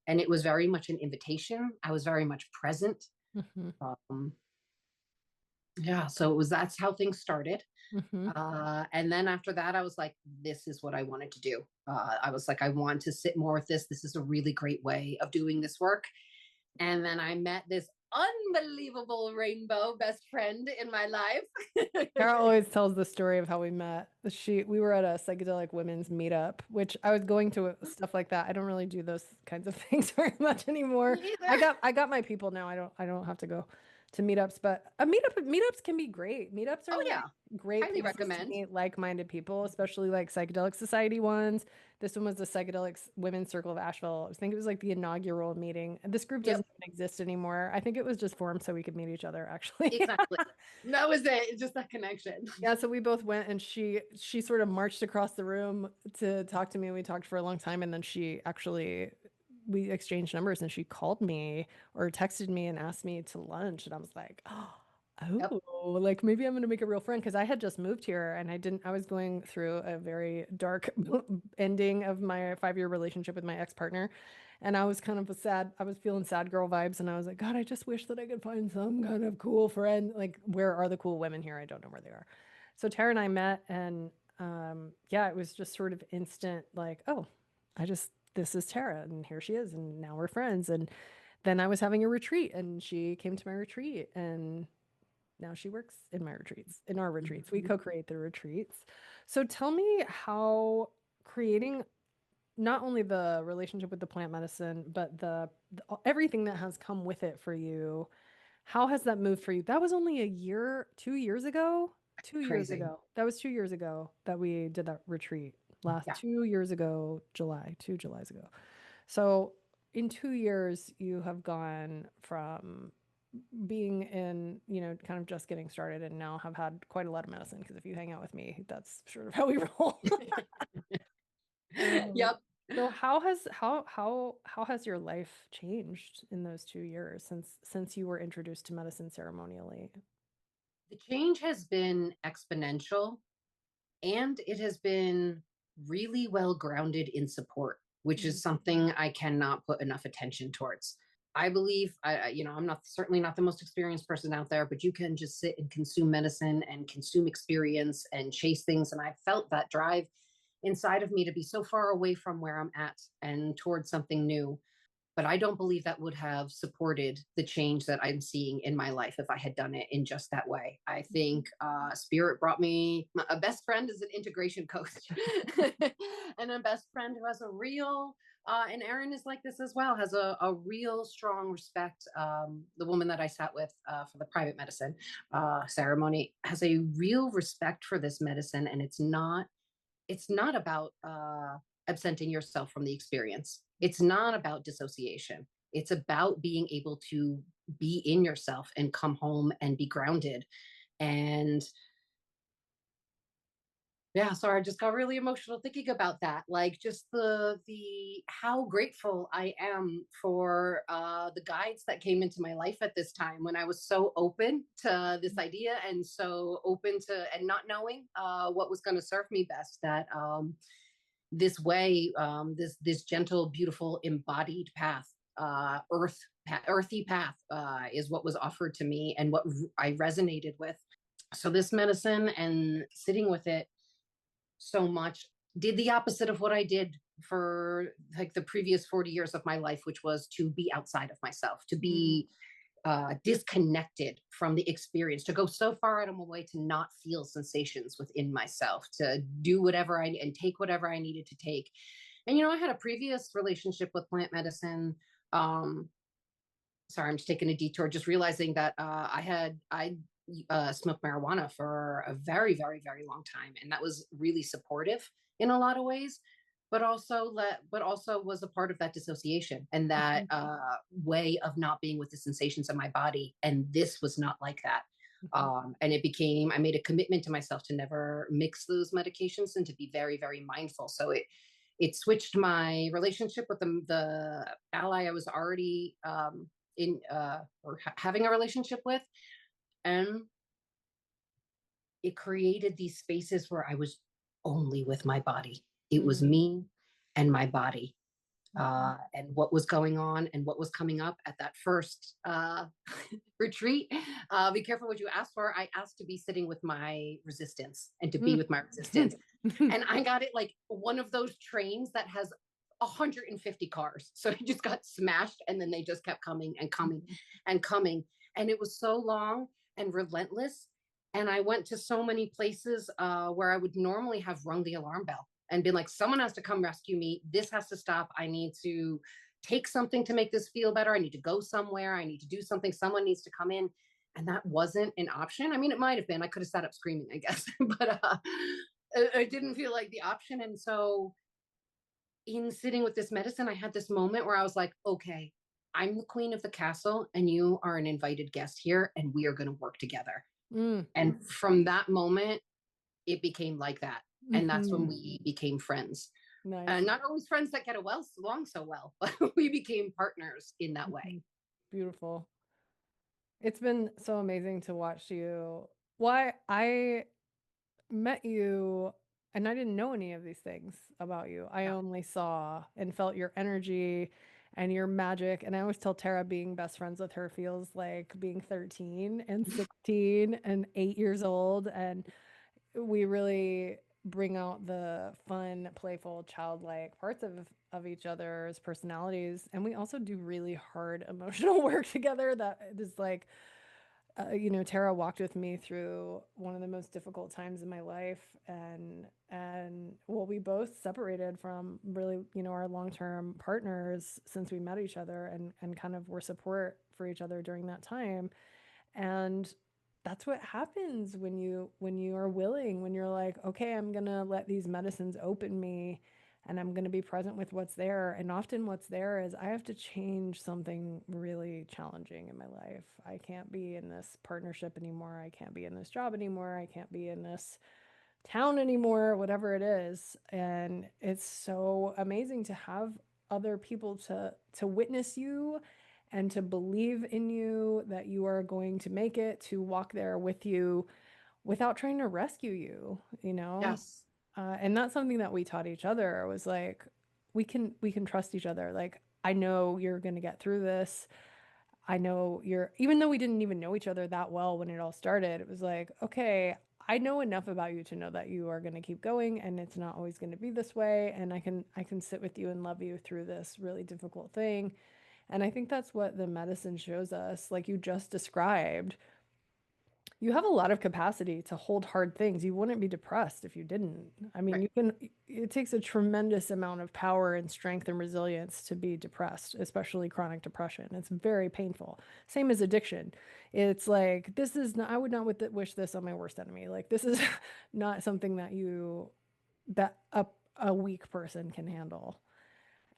And it was very much an invitation. I was very much present. Hmm. Um, yeah, so that's how things started. Hmm. And then after that, I was like, this is what I wanted to do. I was like, I want to sit more with this. This is a really great way of doing this work. And then I met this unbelievable rainbow best friend in my life. Tara always tells the story of how we met. We were at a psychedelic women's meetup, which I was going to stuff like that. I don't really do those kinds of things very much anymore. Me I either. got I got my people now. I don't have to go to meetups, but meetups can be great. Meetups are Oh, like yeah. great Highly places to recommend. meet like-minded people, especially like psychedelic society ones. This one was the Psychedelics Women's Circle of Asheville. I think it was like the inaugural meeting. And this group Yep, doesn't even exist anymore. I think it was just formed so we could meet each other, actually. exactly. That was it. It's just that connection. Yeah, so we both went and she sort of marched across the room to talk to me. We talked for a long time and then we exchanged numbers and she called me or texted me and asked me to lunch and I was like, Yep. oh, like maybe I'm gonna make a real friend because I had just moved here and I was going through a very dark ending of my 5-year relationship with my ex-partner. And I was kind of I was feeling sad girl vibes. And I was like, God, I just wish that I could find some kind of cool friend. Like, where are the cool women here? I don't know where they are. So Tara and I met, and yeah, it was just sort of instant, like, oh, this is Tara, and here she is, and now we're friends. And then I was having a retreat, and she came to my retreat, and now she works in my retreats, in our retreats. We Mhm. co-create the retreats. So tell me how creating not only the relationship with the plant medicine, but everything that has come with it for you. How has that moved for you? That was only a year, 2 years ago. 2 years Crazy. ago. That was 2 years ago that we did that retreat. Last Yeah. 2 years ago, July, 2 Julys ago. So in 2 years, you have gone from being in, kind of just getting started and now have had quite a lot of medicine. Because if you hang out with me, that's sort of how we roll. Um, Yep. so how has your life changed in those 2 years since you were introduced to medicine ceremonially? The change has been exponential, and it has been really well grounded in support, which is Mm, something I cannot put enough attention towards. I believe, I'm not certainly not the most experienced person out there, but you can just sit and consume medicine and consume experience and chase things. And I felt that drive inside of me to be so far away from where I'm at and towards something new. But I don't believe that would have supported the change that I'm seeing in my life if I had done it in just that way. I think Spirit brought me a best friend is an integration coach, and a best friend who has a real and Erin is like this as well, has a real strong respect. The woman that I sat with for the private medicine ceremony has a real respect for this medicine, and it's not about absenting yourself from the experience. It's not about dissociation. It's about being able to be in yourself and come home and be grounded. And yeah, sorry, I just got really emotional thinking about that. Like just the how grateful I am for the guides that came into my life at this time when I was so open to this idea and so open to and not knowing what was going to serve me best. That this way, this gentle, beautiful, embodied path, earthy path, is what was offered to me and what I resonated with. So this medicine and sitting with it so much did the opposite of what I did for like the previous 40 years of my life, which was to be outside of myself, to mm, be disconnected from the experience, to go so far out of my way to not feel sensations within myself, to do whatever and take whatever I needed to take. And I had a previous relationship with plant medicine. Um, Sorry, I'm just taking a detour. Just realizing that I smoked marijuana for a very, very, very long time, and that was really supportive in a lot of ways. But also was a part of that dissociation and that mhm, way of not being with the sensations of my body. And this was not like that. mhm, And I made a commitment to myself to never mix those medications and to be very, very mindful. So it switched my relationship with the ally I was already in or having a relationship with, and it created these spaces where I was only with my body. It was mm, me and my body, mhm, and what was going on and what was coming up at that first retreat. Be careful what you ask for. I asked to be sitting with my resistance and to be mm. with my resistance. And I got it like one of those trains that has 150 cars. So it just got smashed and then they just kept coming and coming Mhm, and coming. And it was so long and relentless. And I went to so many places where I would normally have rung the alarm bell and been like, someone has to come rescue me. This has to stop. I need to take something to make this feel better. I need to go somewhere. I need to do something. Someone needs to come in. And that wasn't an option. I mean, it might have been. I could have sat up screaming, I guess, but it didn't feel like the option. And so, in sitting with this medicine, I had this moment where I was like, okay, I'm the queen of the castle, and you are an invited guest here, and we are going to work together. mm, And from that moment, it became like that. And that's when mhm. we became friends. Nice. And not always friends that get along so well, but we became partners in that way. Mhm. Beautiful. It's been so amazing to watch you. Why I met you and I didn't know any of these things about you. I Yeah. only saw and felt your energy and you're magic. And I always tell Tara being best friends with her feels like being 13 and 16 and 8 years old. And we really bring out the fun, playful, childlike parts of each other's personalities. And we also do really hard emotional work together that is like, Tara walked with me through one of the most difficult times in my life, and well, we both separated from really, our long-term partners since we met each other, and kind of were support for each other during that time. And that's what happens when you are willing, when you're like, okay, I'm gonna let these medicines open me and I'm gonna be present with what's there. And often what's there is I have to change something really challenging in my life. I can't be in this partnership anymore. I can't be in this job anymore. I can't be in this town anymore, whatever it is. And it's so amazing to have other people to witness you and to believe in you that you are going to make it, to walk there with you without trying to rescue you, you know? Yes. And that's something that we taught each other was like, we can trust each other. Like, I know you're going to get through this. I know even though we didn't even know each other that well when it all started, it was like, okay, I know enough about you to know that you are going to keep going and it's not always going to be this way. And I can sit with you and love you through this really difficult thing. And I think that's what the medicine shows us, like you just described. You have a lot of capacity to hold hard things. You wouldn't be depressed if you didn't. I mean, Right. it takes a tremendous amount of power and strength and resilience to be depressed, especially chronic depression. It's very painful. Same as addiction. It's like, this is not, I would not wish this on my worst enemy. Like, this is not something that a weak person can handle.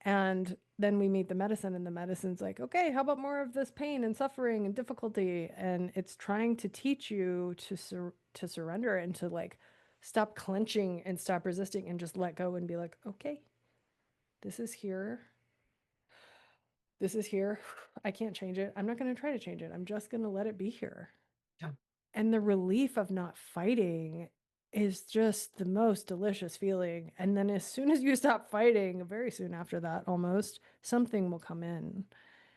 And then we meet the medicine, and the medicine's like, okay, how about more of this pain and suffering and difficulty? And it's trying to teach you to surrender and to like stop clenching and stop resisting and just let go and be like, okay, this is here. This is here. I can't change it. I'm not going to try to change it. I'm just going to let it be here. Yeah. And the relief of not fighting is just the most delicious feeling. And then as soon as you stop fighting, very soon after that, almost, something will come in.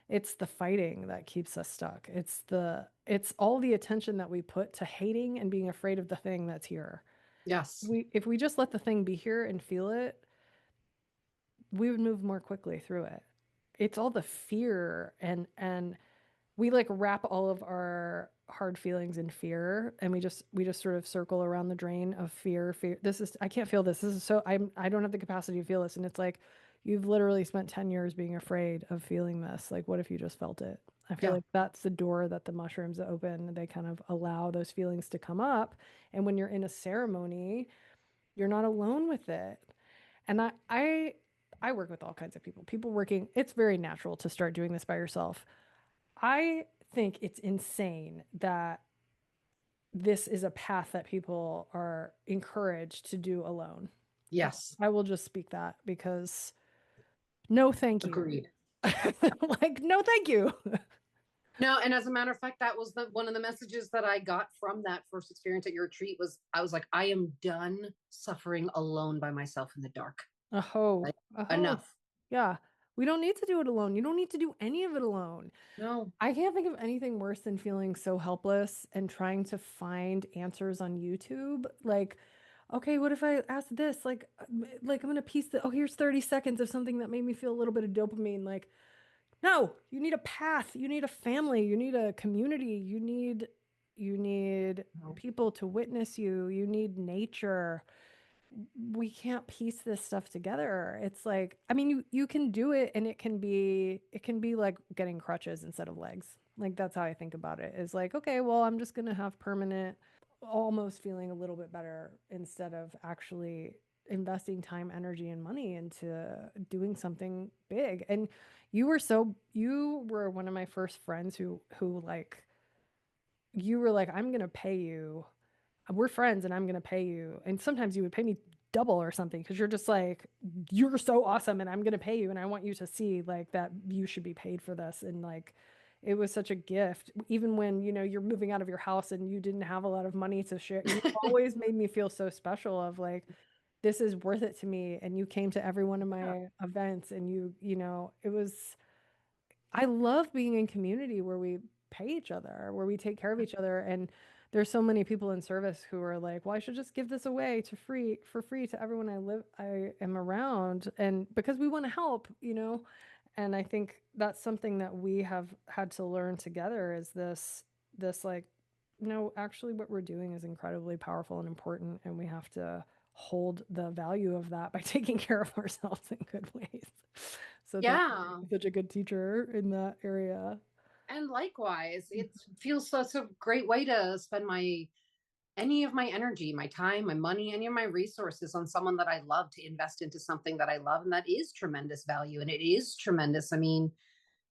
It's the fighting that keeps us stuck. It's all the attention that we put to hating and being afraid of the thing that's here. Yes. If we just let the thing be here and feel it, we would move more quickly through it. It's all the fear and we like wrap all of our hard feelings in fear, and we just sort of circle around the drain of fear. This is, I can't feel this. This is so, I don't have the capacity to feel this. And it's like you've literally spent 10 years being afraid of feeling this. Like, what if you just felt it? I feel Yeah. like that's the door that the mushrooms open. They kind of allow those feelings to come up. And when you're in a ceremony, you're not alone with it. And I work with all kinds of people. People working, it's very natural to start doing this by yourself. I think it's insane that this is a path that people are encouraged to do alone. Uh, Yes. I will just speak that because no, thank you. Agreed. Like, no, thank you. No, and as a matter of fact, that was the one of the messages that I got from that first experience at your retreat was I was like, I am done suffering alone by myself in the dark. Oh, Like, oh, enough. yeah. We don't need to do it alone. You don't need to do any of it alone. No. I can't think of anything worse than feeling so helpless and trying to find answers on YouTube. Like, okay, what if I ask this? Like I'm gonna piece the, oh, here's 30 seconds of something that made me feel a little bit of dopamine. Like, no, you need a path, you need a family, you need a community, you need No. people to witness you, you need nature. We can't piece this stuff together. It's like, I mean, you can do it and it can be like getting crutches instead of legs. Like that's how I think about it. Is like, okay, well, I'm just gonna have permanent, almost feeling a little bit better instead of actually investing time, energy, and money into doing something big. And you were one of my first friends who like you were like, I'm gonna pay you, we're friends and I'm going to pay you. And sometimes you would pay me double or something because you're just like, you're so awesome and I'm going to pay you. And I want you to see like that you should be paid for this. And like, it was such a gift. Even when, you're moving out of your house and you didn't have a lot of money to share, you always made me feel so special of like, this is worth it to me. And you came to every one of Yeah. my events and it was. I love being in community where we pay each other, where we take care of each other. And there's so many people in service who are like, well, I should just give this away to free for free to everyone I am around. And because we want to help, you know. And I think that's something that we have had to learn together is this like, no, actually what we're doing is incredibly powerful and important, and we have to hold the value of that by taking care of ourselves in good ways. So thank you for Yeah. being such a good teacher in that area. And likewise, it feels such a great way to spend my any of my energy, my time, my money, any of my resources on someone that I love, to invest into something that I love. And that is tremendous value. And it is tremendous. I mean,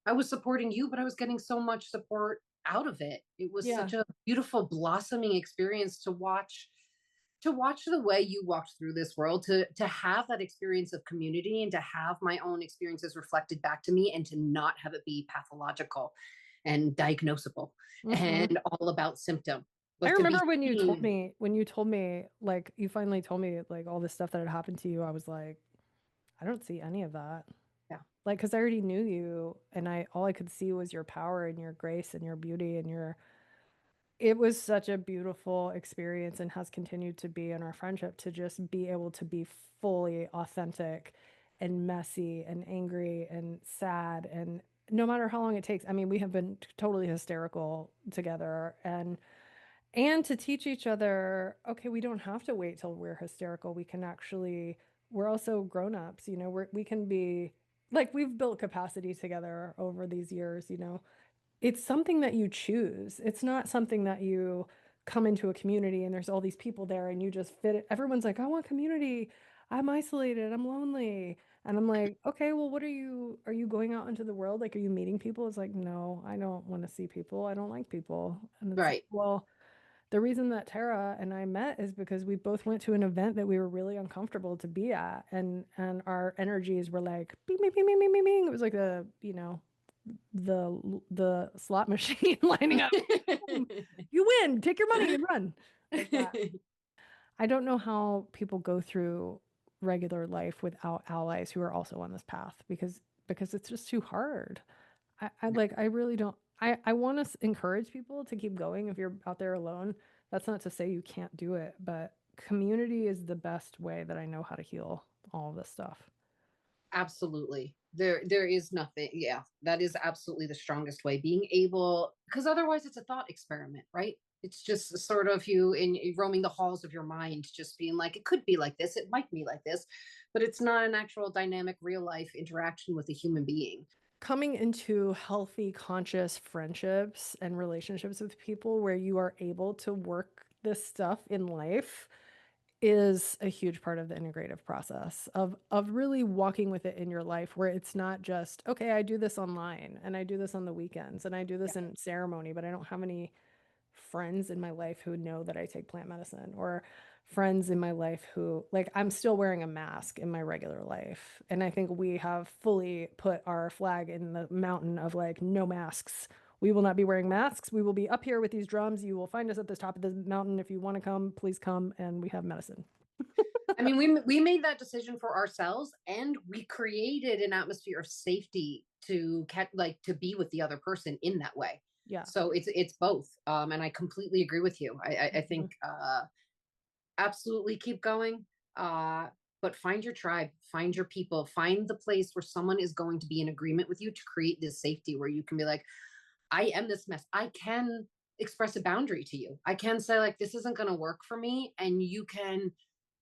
I was supporting you, but I was getting so much support out of it. It was Yeah. such a beautiful blossoming experience to watch the way you walked through this world, to have that experience of community, and to have my own experiences reflected back to me, and to not have it be pathological and diagnosable Hmm. and all about symptom, I but to be remember seen. when you told me, like, you finally told me, like, all this stuff that had happened to you, I was like, I don't see any of that. Yeah. Like, because I already knew you, and all I could see was your power and your grace and your beauty and your it was such a beautiful experience and has continued to be in our friendship to just be able to be fully authentic and messy and angry and sad and no matter how long it takes. I mean, we have been totally hysterical together and to teach each other, okay, we don't have to wait till we're hysterical. We can actually we're also grown-ups, you know, we can be like we've built capacity together over these years, you know, it's something that you choose. It's not something that you come into a community and there's all these people there and you just fit it. Everyone's like, I want community. I'm isolated. I'm lonely. And I'm like, okay, well, are you going out into the world? Like, are you meeting people? It's like, no, I don't want to see people. I don't like people. And it's like, Right. well, the reason that Tara and I met is because we both went to an event that we were really uncomfortable to be at. And our energies were like, bing, bing, bing, bing, bing, bing, bing. It was like the slot machine lining up. Boom. You win. Take your money and run. Like that. I don't know how people go through regular life without allies who are also on this path because it's just too hard. I really don't I want to encourage people to keep going if you're out there alone. That's not to say you can't do it, but community is the best way that I know how to heal all of this stuff. Absolutely. There is nothing. Yeah, that is absolutely the strongest way. Being able, because otherwise it's a thought experiment, right? It's just sort of you in roaming the halls of your mind, just being like, it could be like this, it might be like this, but it's not an actual dynamic, real life interaction with a human being. Coming into healthy, conscious friendships and relationships with people where you are able to work this stuff in life is a huge part of the integrative process of really walking with it in your life where it's not just, okay, I do this online and I do this on the weekends and I do Yeah. this in ceremony, but I don't have any friends in my life who know that I take plant medicine or friends in my life who like I'm still wearing a mask in my regular life. And I think we have fully put our flag in the mountain of like no masks. We will not be wearing masks. We will be up here with these drums. You will find us at the top of the mountain. If you want to come, please come. And we have medicine. I mean, we made that decision for ourselves, and we created an atmosphere of safety to like to be with the other person in that way. Yeah. So it's both, and I completely agree with you. I Mhm. think absolutely keep going, but find your tribe, find your people, find the place where someone is going to be in agreement with you to create this safety where you can be like, I am this mess. I can express a boundary to you. I can say like, this isn't going to work for me, and you can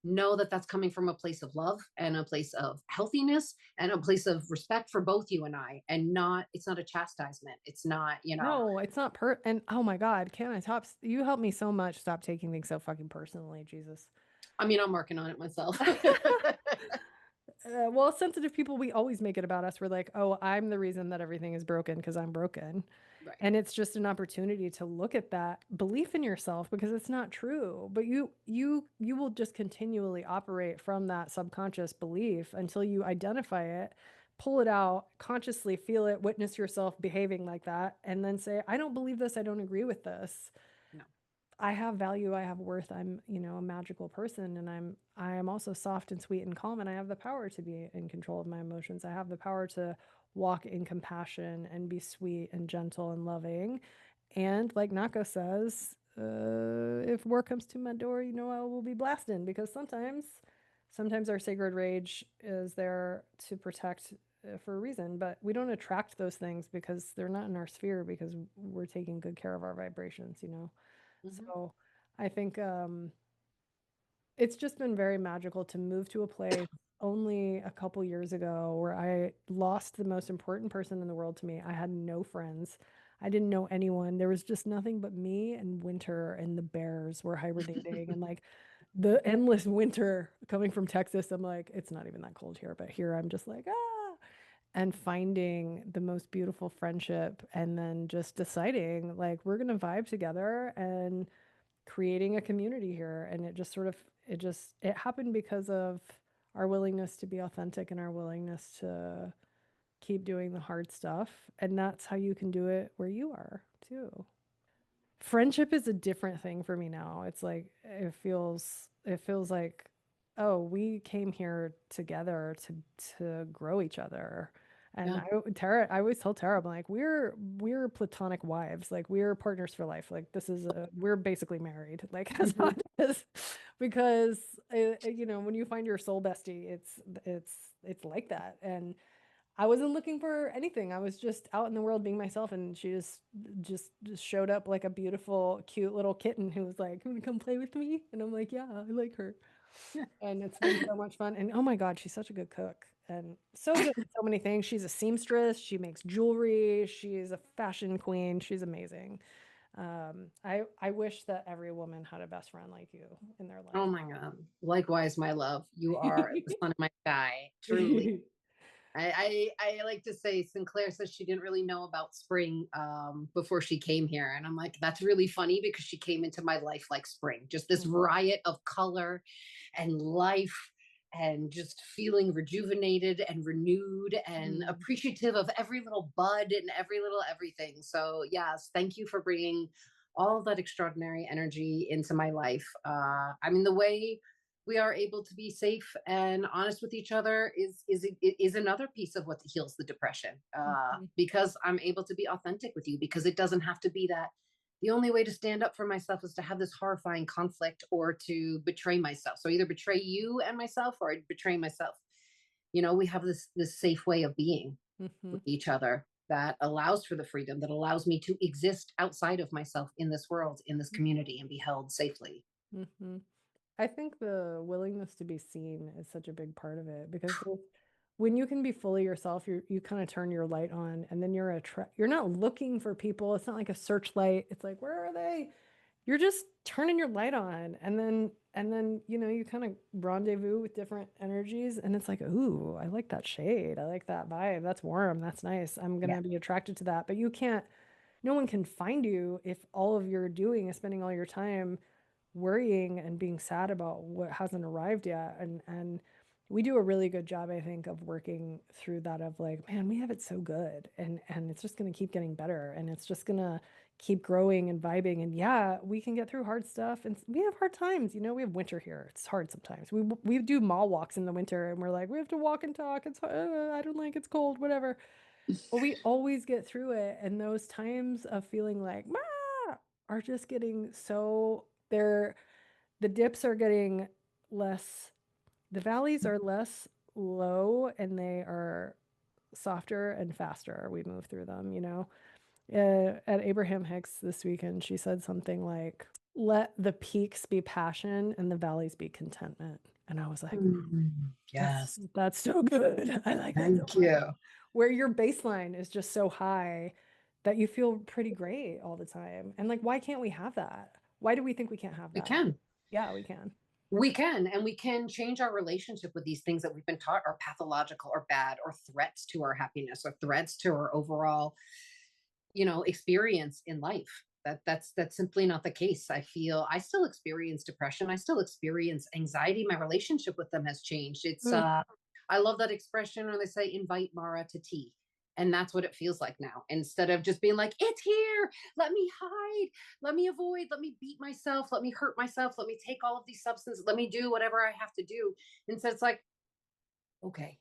know that that's coming from a place of love and a place of healthiness and a place of respect for both you and I, and not, it's not a chastisement. It's not, No, it's not and oh my God, can I stop? You helped me so much stop taking things so fucking personally, Jesus. I mean, I'm working on it myself. Well, sensitive people, we always make it about us. We're like, oh, I'm the reason that everything is broken because I'm broken. Right. And it's just an opportunity to look at that belief in yourself because it's not true. But you will just continually operate from that subconscious belief until you identify it, pull it out, consciously feel it, witness yourself behaving like that, and then say, I don't believe this, I don't agree with this. No. I have value, I have worth, I'm, you know, a magical person and I am also soft and sweet and calm and I have the power to be in control of my emotions. I have the power to walk in compassion and be sweet and gentle and loving. And like Nako says, if war comes to my door, you know I will be blasting because sometimes our sacred rage is there to protect for a reason, but we don't attract those things because they're not in our sphere because we're taking good care of our vibrations, you know? Mhm. So I think it's just been very magical to move to a place only a couple years ago where I lost the most important person in the world to me. I had no friends. I didn't know anyone. There was just nothing but me and winter, and the bears were hibernating and like the endless winter coming from Texas. I'm like, it's not even that cold here, but here I'm just like, ah, and finding the most beautiful friendship and then just deciding like we're going to vibe together and creating a community here. And it just sort of it happened because of our willingness to be authentic and our willingness to keep doing the hard stuff, and that's how you can do it where you are too. Friendship is a different thing for me now. It's like it feels like, oh, we came here together to grow each other. And Yeah. I always tell Tara, I'm like, we're platonic wives, like we're partners for life. Like we're basically married. Like that's how Mhm. it is. Because when you find your soul bestie, it's like that. And I wasn't looking for anything. I was just out in the world being myself, and she just showed up like a beautiful, cute little kitten who was like, "You want to come play with me?" And I'm like, "Yeah, I like her." And it's been so much fun. And oh my God, she's such a good cook and so good at so many things. She's a seamstress. She makes jewelry. She's a fashion queen. She's amazing. I wish that every woman had a best friend like you in their Oh life. my God. Likewise, my love. You are the sun in my sky, truly. I like to say Sinclair says she didn't really know about spring before she came here. And I'm like, that's really funny because she came into my life like spring, just this riot of color and life and just feeling rejuvenated and renewed and Mhm. appreciative of every little bud and every little everything. So, yes, thank you for bringing all of that extraordinary energy into my life. I mean, the way we are able to be safe and honest with each other is another piece of what heals the depression, Mhm. because I'm able to be authentic with you, because it doesn't have to be that the only way to stand up for myself is to have this horrifying conflict or to betray myself. So either betray you and myself or I betray myself. We have this safe way of being Mhm. with each other that allows for the freedom, that allows me to exist outside of myself in this world, in this community, and be held safely. Mhm. I think the willingness to be seen is such a big part of it because when you can be fully yourself, you kind of turn your light on, and then you're not looking for people. It's not like a searchlight. It's like, where are they? You're just turning your light on, and then you kind of rendezvous with different energies, and it's like, ooh, I like that shade. I like that vibe. That's warm. That's nice. I'm Yeah. gonna be attracted to that. But no one can find you if all of you're doing is spending all your time worrying and being sad about what hasn't arrived yet. And we do a really good job, I think, of working through that of like, man, we have it so good, and it's just going to keep getting better, and it's just going to keep growing and vibing. And yeah, we can get through hard stuff, and we have hard times. We have winter here. It's hard sometimes. We do mall walks in the winter, and we're like, we have to walk and talk. I don't like it's cold, whatever. But we always get through it. And those times of feeling like, "Ma," are just getting so the dips are getting less, the valleys are less low, and they are softer and faster. We move through them. At Abraham Hicks this weekend, she said something like, let the peaks be passion and the valleys be contentment. And I was like, that's Yes. that's so good. I like that so Thank much. you. Where your baseline is just so high that you feel pretty great all the time. And like, why can't we have that? Why do we think we can't have We that? can. Yeah, we can. We can. And we can change our relationship with these things that we've been taught are pathological or bad or threats to our happiness or threats to our overall, experience in life. That's simply not the case. I still experience depression. I still experience anxiety. My relationship with them has changed. Mm. I love that expression when they say invite Mara to tea. And that's what it feels like now. Instead of just being like, it's here, let me hide, let me avoid, let me beat myself, let me hurt myself, let me take all of these substances, let me do whatever I have to do. Instead, it's like, okay,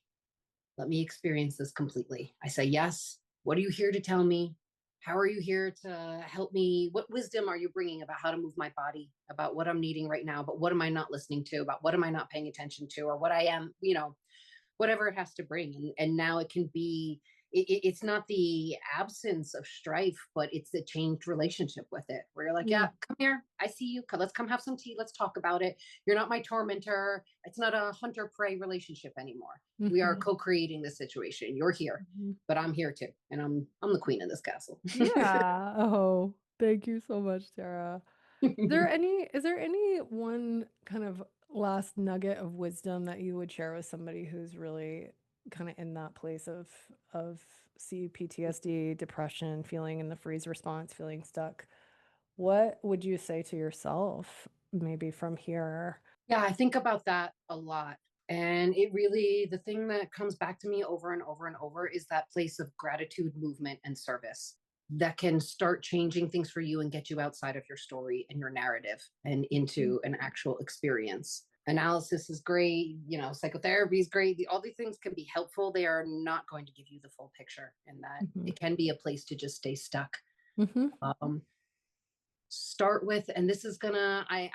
Let me experience this completely. I say, yes. What are you here to tell me? How are you here to help me? What wisdom are you bringing about how to move my body, about what I'm needing right now, but what am I not listening to, about what am I not paying attention to, or what I am, whatever it has to bring. And now it can be, it's not the absence of strife, but it's the changed relationship with it, where you're like, yeah, Mm, come here, I see you, let's come have some tea, let's talk about it. You're not my tormentor. It's not a hunter prey relationship anymore. We are mhm, co-creating this situation. You're here, mhm. but I'm here too, and I'm the queen of this castle. Yeah. Oh, thank you so much, Tara. Is there any one kind of last nugget of wisdom that you would share with somebody who's really kind of in that place of C-PTSD, depression, feeling in the freeze response, feeling stuck? What would you say to yourself maybe from here? Yeah, I think about that a lot. And it really, the thing that comes back to me over and over and over is that place of gratitude, movement, and service that can start changing things for you and get you outside of your story and your narrative and into an actual experience. Analysis is great, psychotherapy is great. All these things can be helpful. They are not going to give you the full picture, and that Mm-hmm. it can be a place to just stay stuck. Mm-hmm. Um, Start with, and this is gonna, I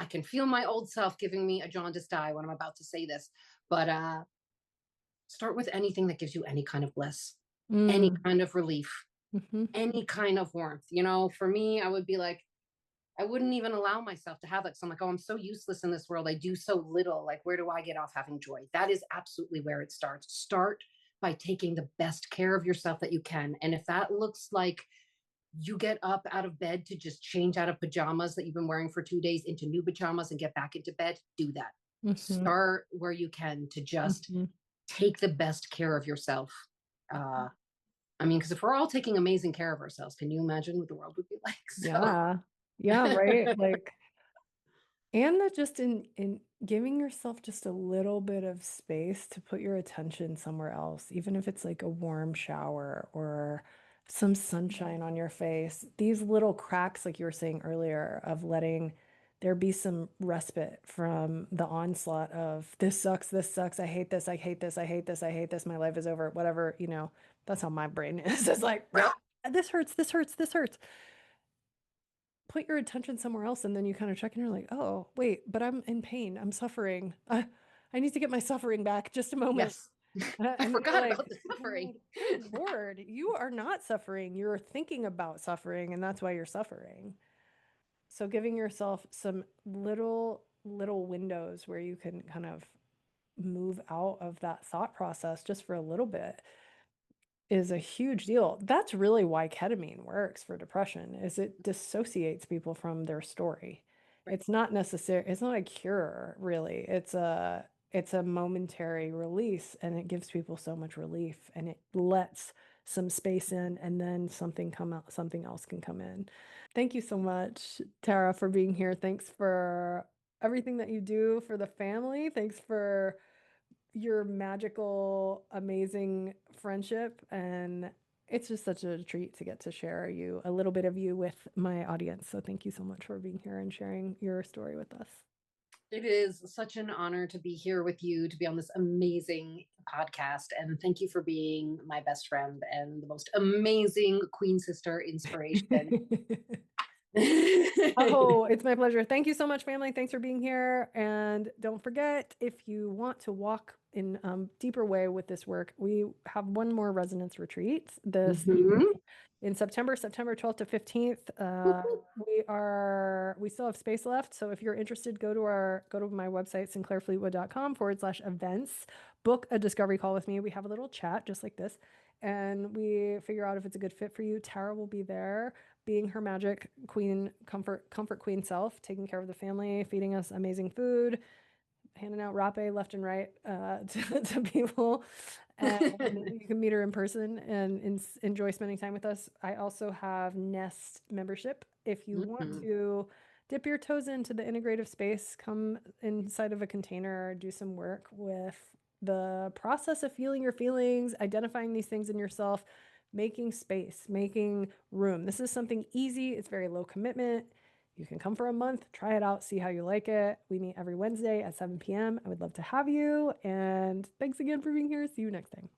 can feel my old self giving me a jaundiced eye when I'm about to say this, but start with anything that gives you any kind of bliss, any Mm. kind of relief, Mm-hmm. any kind of warmth. For me, I would be like, I wouldn't even allow myself to have that. So I'm like, oh, I'm so useless in this world. I do so little. Like, where do I get off having joy? That is absolutely where it starts. Start by taking the best care of yourself that you can. And if that looks like you get up out of bed to just change out of pajamas that you've been wearing for 2 days into new pajamas and get back into bed, do that. Mm-hmm. Start where you can to just Mm-hmm. take the best care of yourself. I mean, because if we're all taking amazing care of ourselves, can you imagine what the world would be like? So, Yeah. Yeah, right. Like, and that just in giving yourself just a little bit of space to put your attention somewhere else, even if it's like a warm shower or some sunshine on your face. These little cracks, like you were saying earlier, of letting there be some respite from the onslaught of this sucks, I hate this, I hate this, I hate this, I hate this, my life is over, whatever, that's how my brain is. It's like, "Rah, yep. this hurts, this hurts, this hurts." Put your attention somewhere else and then you kind of check and you're like, oh, wait, but I'm in pain. I'm suffering. I need to get my suffering back. Just a moment. Yes. I And then you're forgot like, about the you're suffering. like, good Lord, you are not suffering. You're thinking about suffering, and that's why you're suffering. So giving yourself some little windows where you can kind of move out of that thought process just for a little bit is a huge deal. That's really why ketamine works for depression, is it dissociates people from their story. Right. It's not a cure, really. It's a momentary release and it gives people so much relief and it lets some space in and then something come out, something else can come in. Thank you so much, Tara, for being here. Thanks for everything that you do for the family. Thanks for your magical, amazing friendship. And it's just such a treat to get to share a little bit of you with my audience. So thank you so much for being here and sharing your story with us. It is such an honor to be here with you, to be on this amazing podcast. And thank you for being my best friend and the most amazing Queen Sister inspiration. Oh, it's my pleasure. Thank you so much, family. Thanks for being here. And don't forget, if you want to walk in deeper way with this work, we have one more resonance retreat this Mhm. in September 12th to 15th. We still have space left. So if you're interested, go to my website, sinclairfleetwood.com/events, book a discovery call with me. We have a little chat just like this, and we figure out if it's a good fit for you. Tara will be there being her magic queen, comfort queen self, taking care of the family, feeding us amazing food, handing out rape left and right to people. And you can meet her in person and enjoy spending time with us. I also have Nest membership. If you want Mhm. to dip your toes into the integrative space, come inside of a container, do some work with the process of feeling your feelings, identifying these things in yourself, making space, making room. This is something easy. It's very low commitment. You can come for a month, try it out, see how you like it. We meet every Wednesday at 7 p.m. I would love to have you. And thanks again for being here. See you next time.